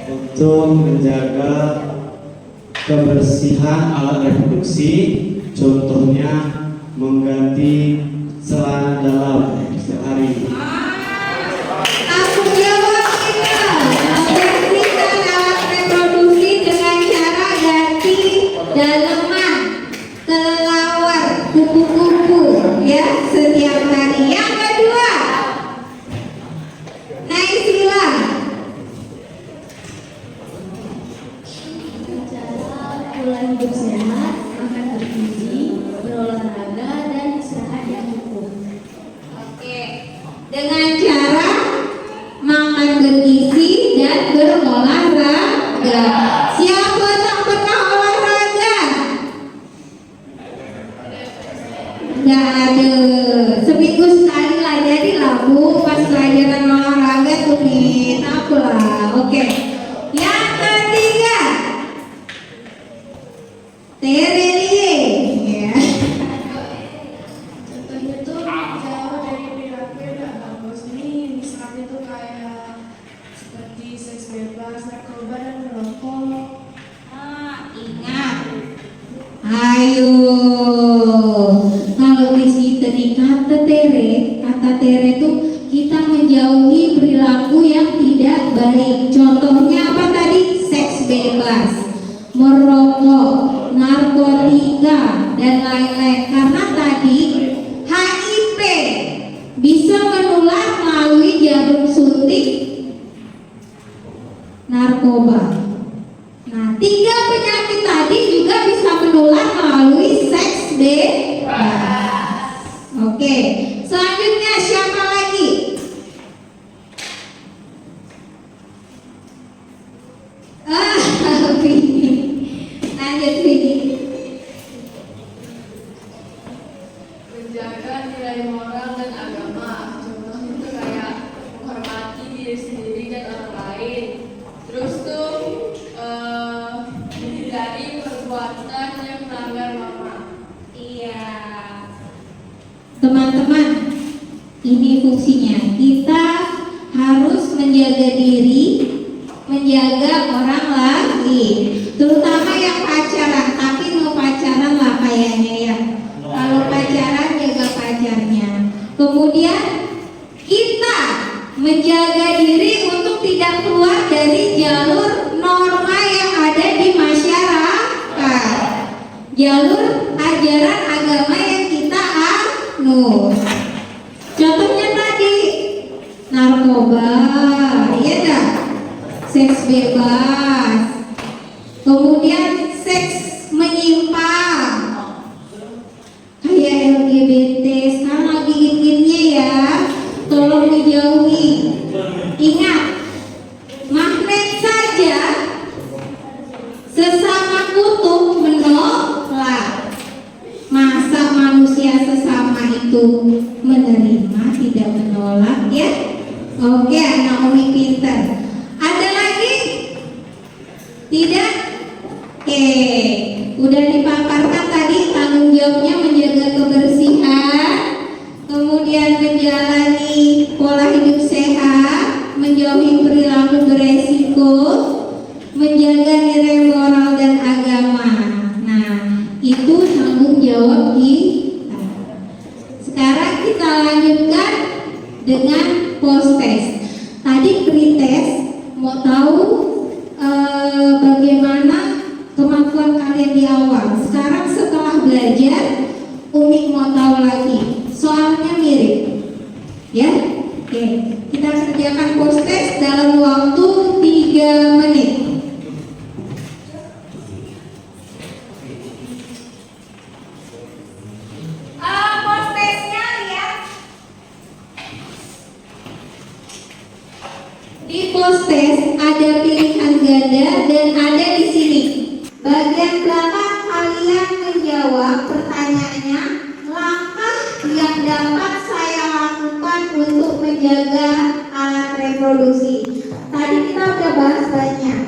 Speaker 6: Untuk menjaga kebersihan alat reproduksi, contohnya mengganti celana dalam setiap hari.
Speaker 1: Aku jawab kita membersihkan alat reproduksi dengan cara ganti daleman, kelelawar, kupu-kupu ya setiap hari. Yang kedua, naik sila.
Speaker 7: Pola hidup sehat, makan bergizi, berolahraga, dan istirahat yang cukup.
Speaker 1: Oke, dengan cara makan bergizi dan berolahraga. Siapa tak pernah olahraga? Nggak ada. Seminggu sekali lah, jadi lah bu pas pelajaran olahraga tuh nih, tahu lah. Oke, yang ketiga, terelie. Ya.
Speaker 12: Contohnya tuh jauh dari perilaku yang gak bagus. Ini misalnya tuh kayak seperti seks bebas, narkoba, dan merokok.
Speaker 1: Ingat. Ayo. Kalau di situ di kata tere itu kita menjauhi perilaku yang tidak baik. Contohnya apa tadi? Seks bebas, merokok, narkotika, dan lain-lain. Karena tadi HIV bisa menular melalui jarum suntik, narkoba. Nah, 3 penyakit tadi juga bisa menular melalui seks bebas. Oke, selanjutnya siapa lagi? Vini. Lanjut Vini.
Speaker 12: Menjaga nilai moral dan agama. Contohnya tuh kayak menghormati diri sendiri dan orang lain. Terus tuh menghindari perbuatan yang melanggar norma.
Speaker 1: Iya. Teman-teman, ini fungsinya. Kita harus menjaga diri, menjaga orang lain, terutama yang pacaran. Tapi mau pacaran lah kayaknya ya. Kalau pacaran jaga pacarnya. Kemudian kita menjaga diri untuk tidak keluar dari jalur norma yang ada di masyarakat, jalur ajaran agama yang kita anut. Contohnya tadi narkoba, ya dah, seks bebas, kemudian seks menyimpang, kayak LGBT sekarang lagi in-innya ya, tolong dijauhi. Ingat, magnet saja sesama kutub menolak. Masa manusia sesama itu menerima, tidak menolak ya? Oke, anak Umi pintar. Ada lagi? Tidak? Oke, udah dipaparkan tadi tanggung jawabnya menjaga kebersihan, kemudian menjalani pola hidup sehat, menjauhi perilaku beresiko, menjaga nilai moral dan agama. Nah, itu tanggung jawab kita. Sekarang kita lanjutkan dengan post test. Tadi pre-test mau tahu bagaimana kemampuan kalian di awal. Sekarang setelah belajar, Umi mau tahu lagi. Soalnya mirip, ya? Oke, kita kerjakan post test dalam waktu 3 menit. Post testnya lihat. Di post test dapat saya lakukan untuk menjaga alat reproduksi? Tadi kita udah bahas banyak.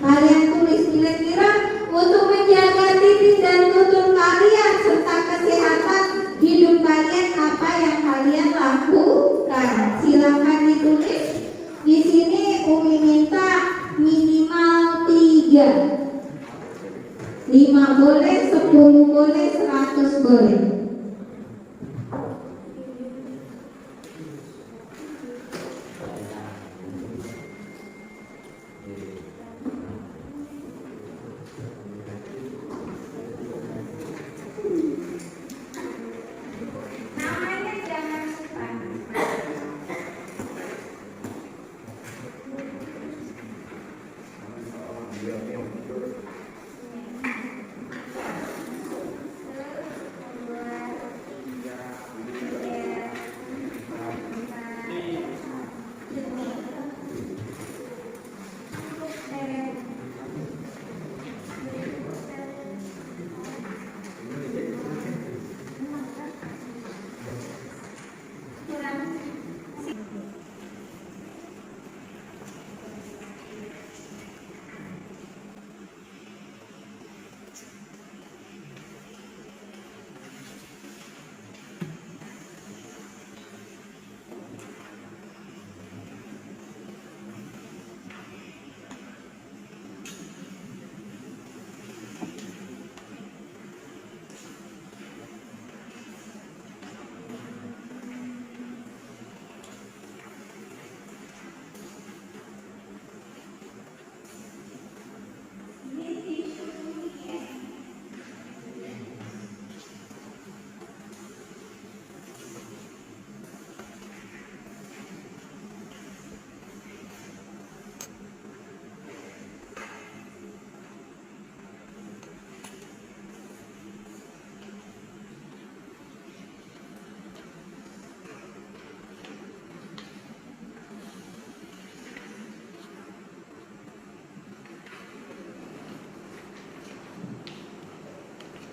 Speaker 1: Kalian tulis kira-kira untuk menjaga titik dan tutur kalian serta kesehatan hidup kalian apa yang kalian lakukan? Silakan ditulis. Di sini Umi minta minimal 3. 5 boleh, 10 boleh, 100 boleh. Namanya jangan lupa.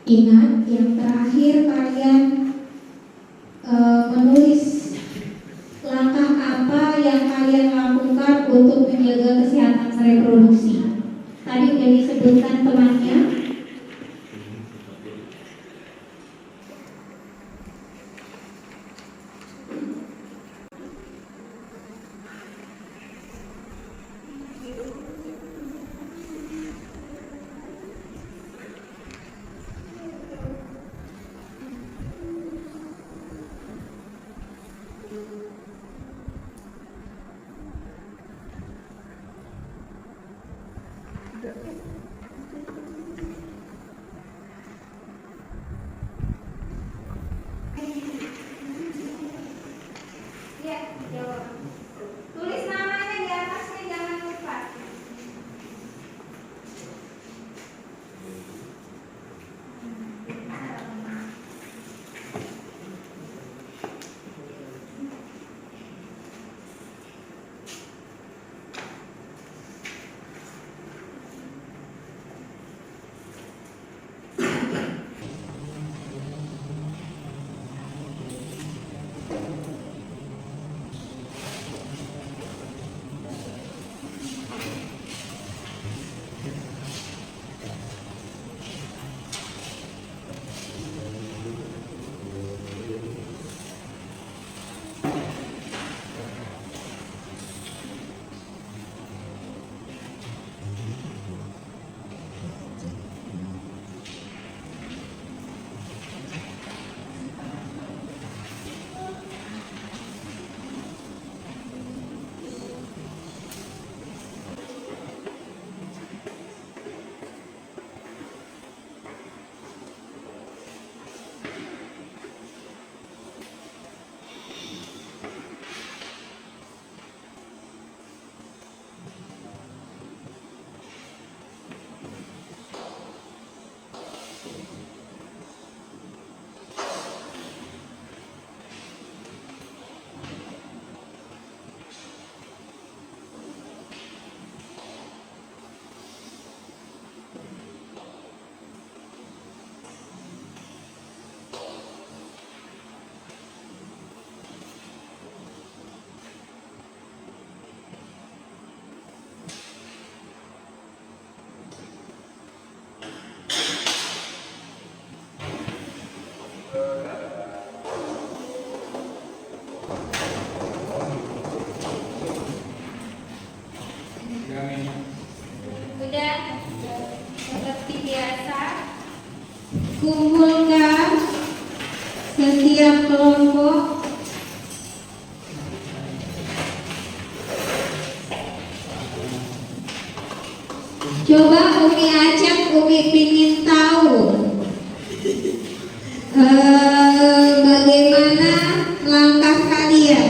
Speaker 1: Ingat, yang terakhir kalian menulis langkah apa yang kalian lakukan untuk menjaga kesehatan reproduksi. Tadi sudah disebutkan temannya. setiap kelompok. Coba Umi ajak, Umi pingin tahu bagaimana langkah kalian.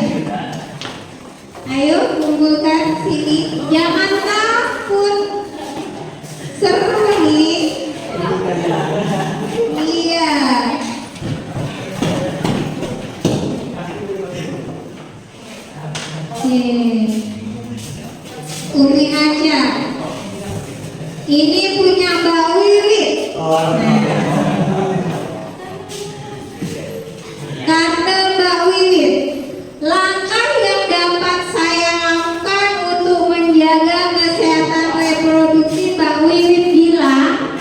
Speaker 1: Ayo kumpulkan sini, jangan takut, seru nih. Iya. Umi ajak. Ini punya Mbak Wiwit. Karena Mbak Wiwit, langkah yang dapat saya lakukan untuk menjaga kesehatan reproduksi, Mbak Wiwit bilang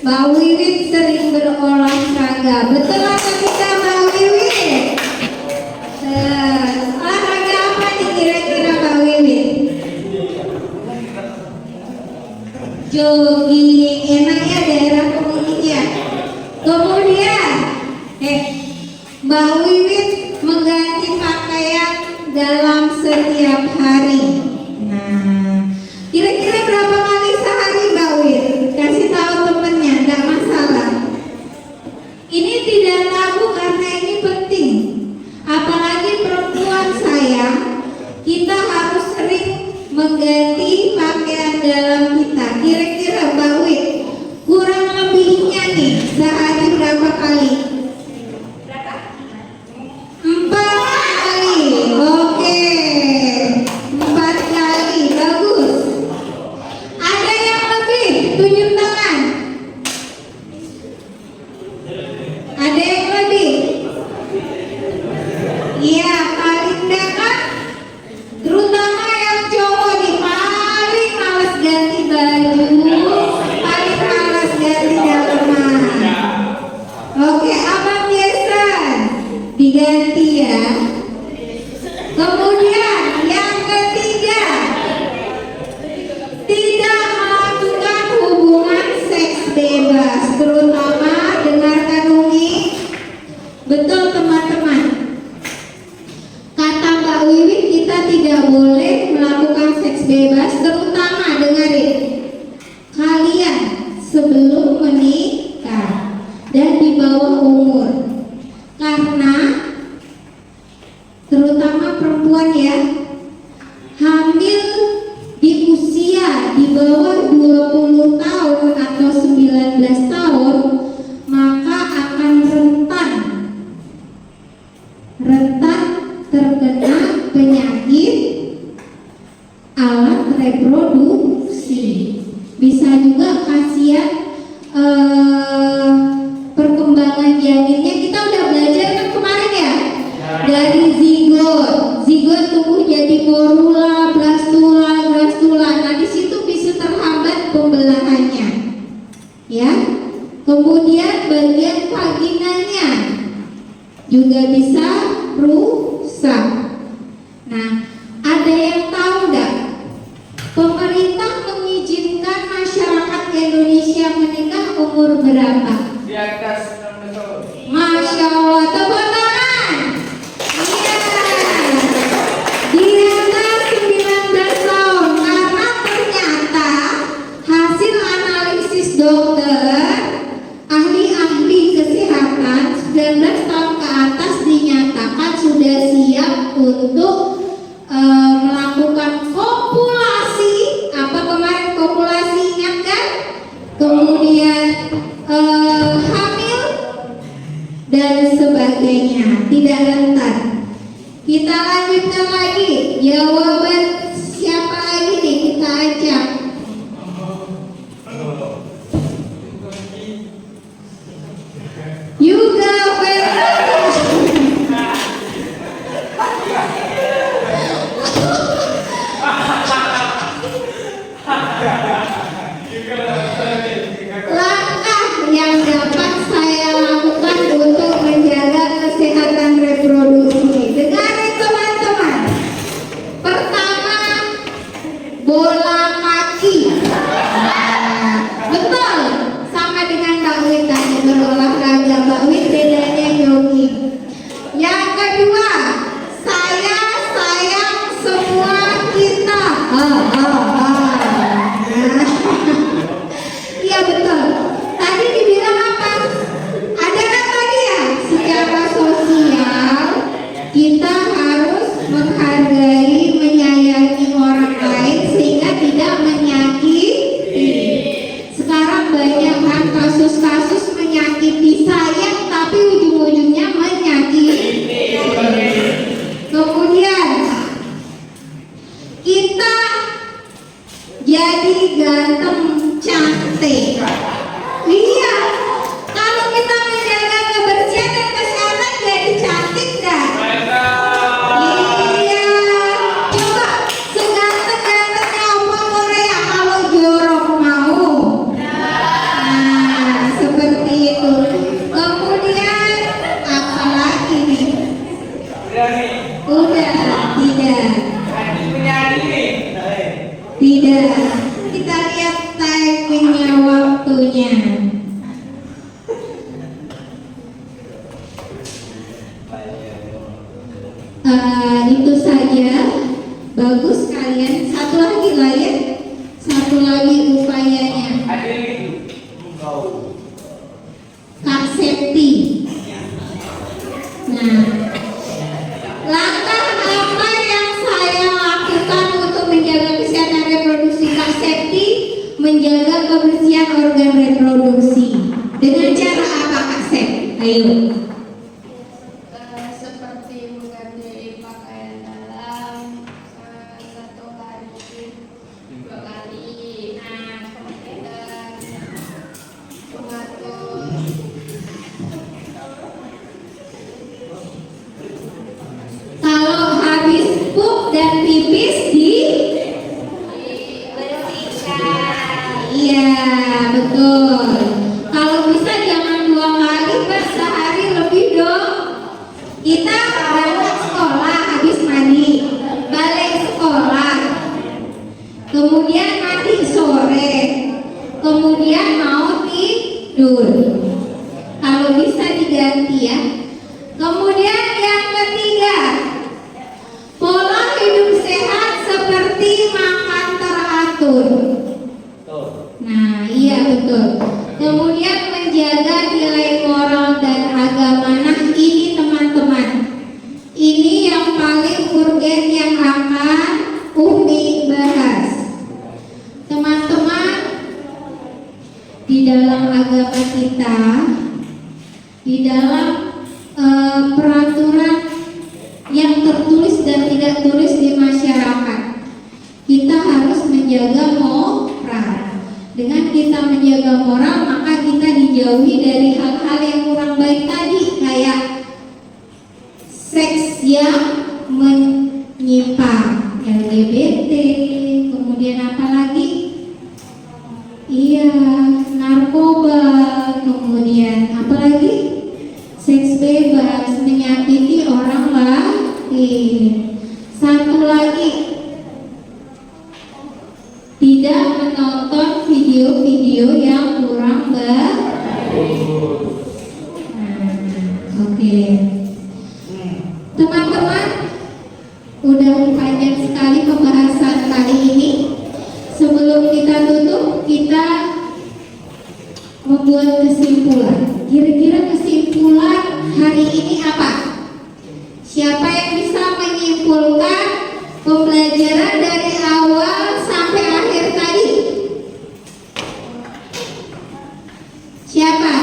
Speaker 1: Mbak Wiwit sering berolahraga. Betul apa tidak Mbak Wiwit? Olahraga apa nih kira-kira Mbak Wiwit? Jogging, enaknya daerah pemukiman. Kemudian, Mbak Wiwit mengganti pakaian dalam setiap hari. Nah, kira-kira berapa kali sehari Mbak Wiwit? Kasih tahu temennya, enggak masalah. Ini tidak tabu karena ini penting. Apalagi perempuan sayang, kita harus sering mengganti pakaian dalam kita. Kira-kira Mbak Wit, kurang lebihnya nih sehari berapa kali? 4 kali. Oke, 4 kali, bagus. Ada yang lebih? Tunjuk tangan. Ada yang lebih? Iya, paling dekat. Terutama yang cowok nih paling malas ganti baju, paling malas ganti dalaman. Oke, Abang Jason diganti ya. Kemudian yang ketiga, tidak melakukan hubungan seks bebas, terutama dengarkan Umi. Betul teman-teman. Kata Mbak Wiwit, kita tidak boleh melakukan seks bebas, terutama dengarin, kalian sebelum menikah dan di bawah umur. Karena terutama perempuan ya, hamil di usia di bawah 20 tahun atau 19 tahun, maka akan rentan terkena penyakit alat reproduksi. Bisa juga kasihan perkembangan janinnya. Kita udah belajar kan kemarin ya, dari zigot tumbuh jadi morula, blastula. Nah di situ bisa terhambat pembelahannya, ya. Kemudian bagian vaginanya juga bisa rusak. Nah, ada yang tahu enggak? Pemerintah mengizinkan masyarakat Indonesia menikah umur berapa?
Speaker 10: Di atas 16 tahun.
Speaker 1: Masya Allah, tepuk tangan. Iya, di atas 19 tahun. Karena ternyata hasil analisis dokter, ahli-ahli kesehatan 19 tahun ke atas dinyatakan sudah siap untuk melakukan kopulasi. Apa kemarin kopulasi, ingat kan? Kemudian hamil dan sebagainya, tidak rentan. Kita lanjutkan lagi. Jawaban siapa lagi nih kita ajak? Juga langkah yang dapat saya lakukan untuk menjaga kesehatan reproduksi. Dengarin teman-teman. Pertama, bola mata Kita lihat timingnya, waktunya. Itu saja. Bagus kalian. Satu lagi lah ya. Satu lagi upayanya. Kak Septi. Nah, langkah apa yang saya lakukan untuk menjaga kesehatan reproduksi Kak Septi? Menjaga kebersihan organ reproduksi. Dengan cara apa Kak Sep? Ayo.
Speaker 12: Seperti mengganti pakaian dalam 1 hari 2 kali. Nah, kemudian mengatur
Speaker 1: Kalau habis pup dan pipis bersihkan. Iya, betul. Kalau bisa jangan 2 kali, Mbak, sehari lebih dong. Kita berangkat sekolah habis mandi, balik sekolah, kemudian mandi sore, kemudian mau tidur. Kalau bisa diganti ya. Kemudian yang ketiga, pola hidup sehat seperti makan teratur. Nah, iya betul. Kemudian menjaga nilai moral dan agama. Nah, ini teman-teman, ini yang paling urgen yang akan Umi bahas. Teman-teman, di dalam agama kita, di dalam peraturan yang tertulis dan tidak tulis di masyarakat, kita harus menjaga moral. Dengan kita menjaga moral, maka kita dijauhi dari hal-hal yang kurang baik tadi, kayak seks yang menyimpang, LGBT, kemudian apa lagi? Iya, narkoba, kemudian apa lagi? Seks bebas, menyakiti orang lain. Satu lagi, tidak menonton video-video yang kurang baik. Oke. Teman-teman, udah panjang sekali pembahasan kali ini. Sebelum kita tutup, kita membuat kesimpulan. Kira-kira kesimpulan hari ini apa? Siapa yang bisa menyimpulkan pembelajaran dari awal sampai akhir tadi? Siapa?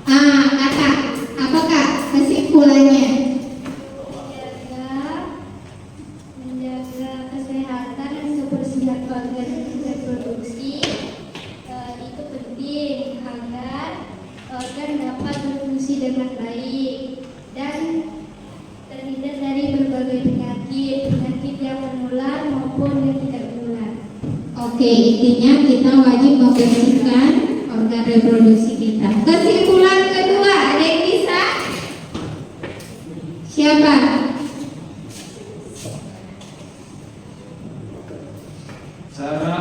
Speaker 1: Kakak, apakah kesimpulannya?
Speaker 7: Menjaga kesehatan dan kebersihan organ reproduksi itu penting agar organ dapat berfungsi dengan baik dan terhindar dari berbagai penyakit yang menular maupun yang tidak menular.
Speaker 1: Oke, intinya kita wajib membersihkan organ reproduksi kita. Kesimpulan kedua, ada yang bisa? Siapa?
Speaker 9: Cara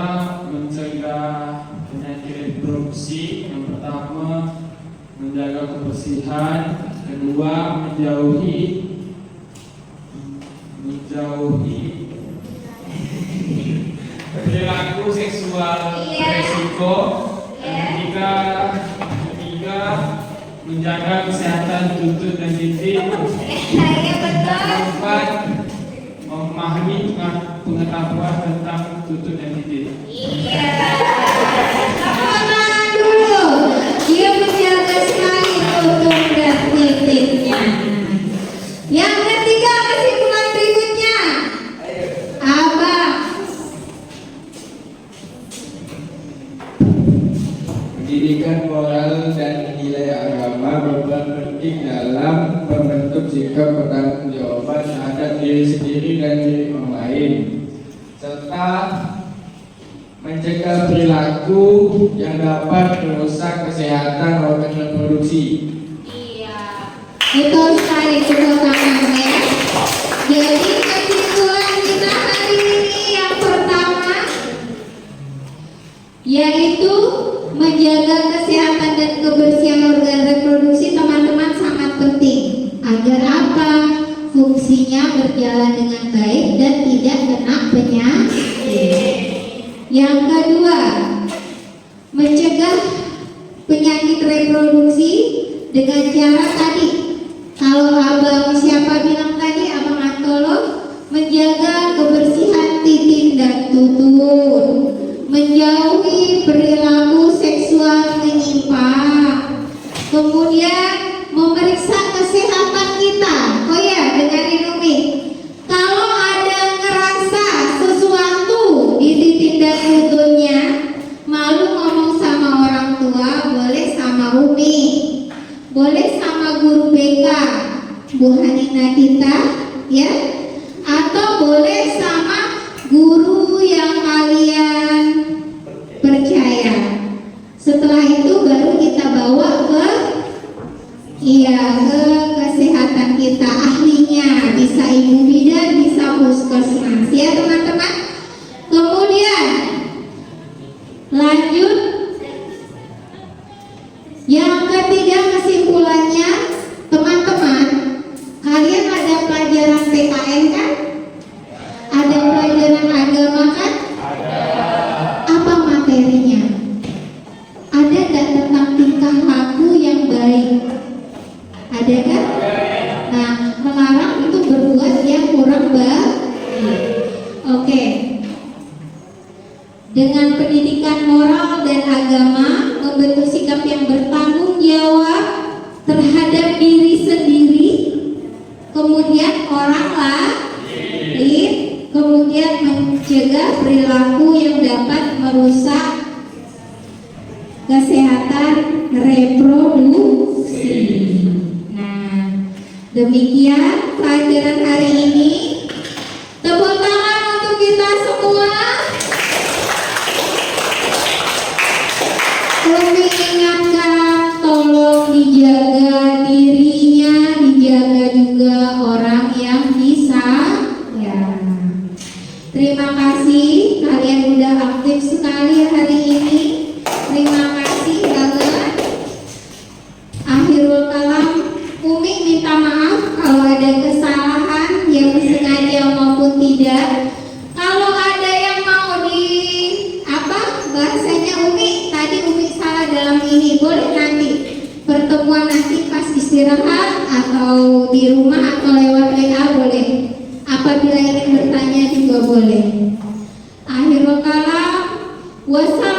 Speaker 9: mencegah penyakit reproduksi, yang pertama menjaga kebersihan, kedua menjauhi perilaku seksual beresiko, ketiga menjaga kesehatan lutut dan titik, keempat memahami pengetahuan tentang lutut dan titik.
Speaker 1: Tangan dulu. Dia menjaga sekali lutut dan titiknya. Yang ketiga, kesimpulan berikutnya. Abang.
Speaker 10: Pendidikan moral dan nilai agama berperan penting dalam membentuk sikap pertanggungjawaban terhadap diri sendiri dan diri orang lain, serta mencegah perilaku yang dapat merusak kesehatan organ reproduksi.
Speaker 1: Iya. Betul sekali, tepuk tangan ya. Jadi kesimpulan kita hari ini yang pertama yaitu menjaga kesehatan dan kebersihan organ reproduksi teman-teman sangat penting. Agar apa? Fungsinya berjalan dengan baik dan tidak kena penyakit. Yang kedua, mencegah penyakit reproduksi dengan cara tadi. Kalau abang siapa bilang tadi, abang Antolo, menjaga kebersihan titik dan tutun, menjauhi perilaku seksual menyimpang, kemudian memeriksa kesehatan kita. Oh ya, dengarin Umi, kalau ada ngerasa sesuatu di titik dan tutunnya, malu ngomong sama orang tua, boleh sama Umi, boleh sama guru BK Bu Hanina kita, ya, atau boleh sama guru yang kalian percaya. Setelah itu baru kita bawa ke kesehatan kita, ahlinya, bisa ibu bidan, bisa puskesmas, ya teman-teman. Kemudian lanjut yang ketiga, kesimpulannya teman-teman, kalian ada pelajaran PKN kan? Ada pelajaran agama kan? Apa materinya? Ada nggak tentang tingkah laku yang baik? Ada kan? Nah, melarang itu berbuat yang kurang baik. Oke. Dengan pendidikan moral dan agama, membentuk sikap yang bertanggung jawab terhadap diri sendiri, kemudian orang lain, kemudian mencegah perilaku yang dapat merusak kesehatan reproduksi. Nah, demikian pelajaran hari ini. Tepuk tangan untuk kita semua. Umi ingatkan, tolong dijaga dirinya, dijaga juga orang yang bisa. Ya. Terima kasih, kalian udah aktif sekali hari ini. Terima kasih banget. Akhirul kalam, Umi minta maaf kalau ada kesalahan yang sengaja maupun tidak. Kalau ada yang mau bahasanya Umi, tadi Umi salah dalam ini, boleh nanti pertemuan nanti pas istirahat atau di rumah atau lewat WA boleh. Apabila ingin bertanya juga boleh. Akhirul kalam, wassalamualaikum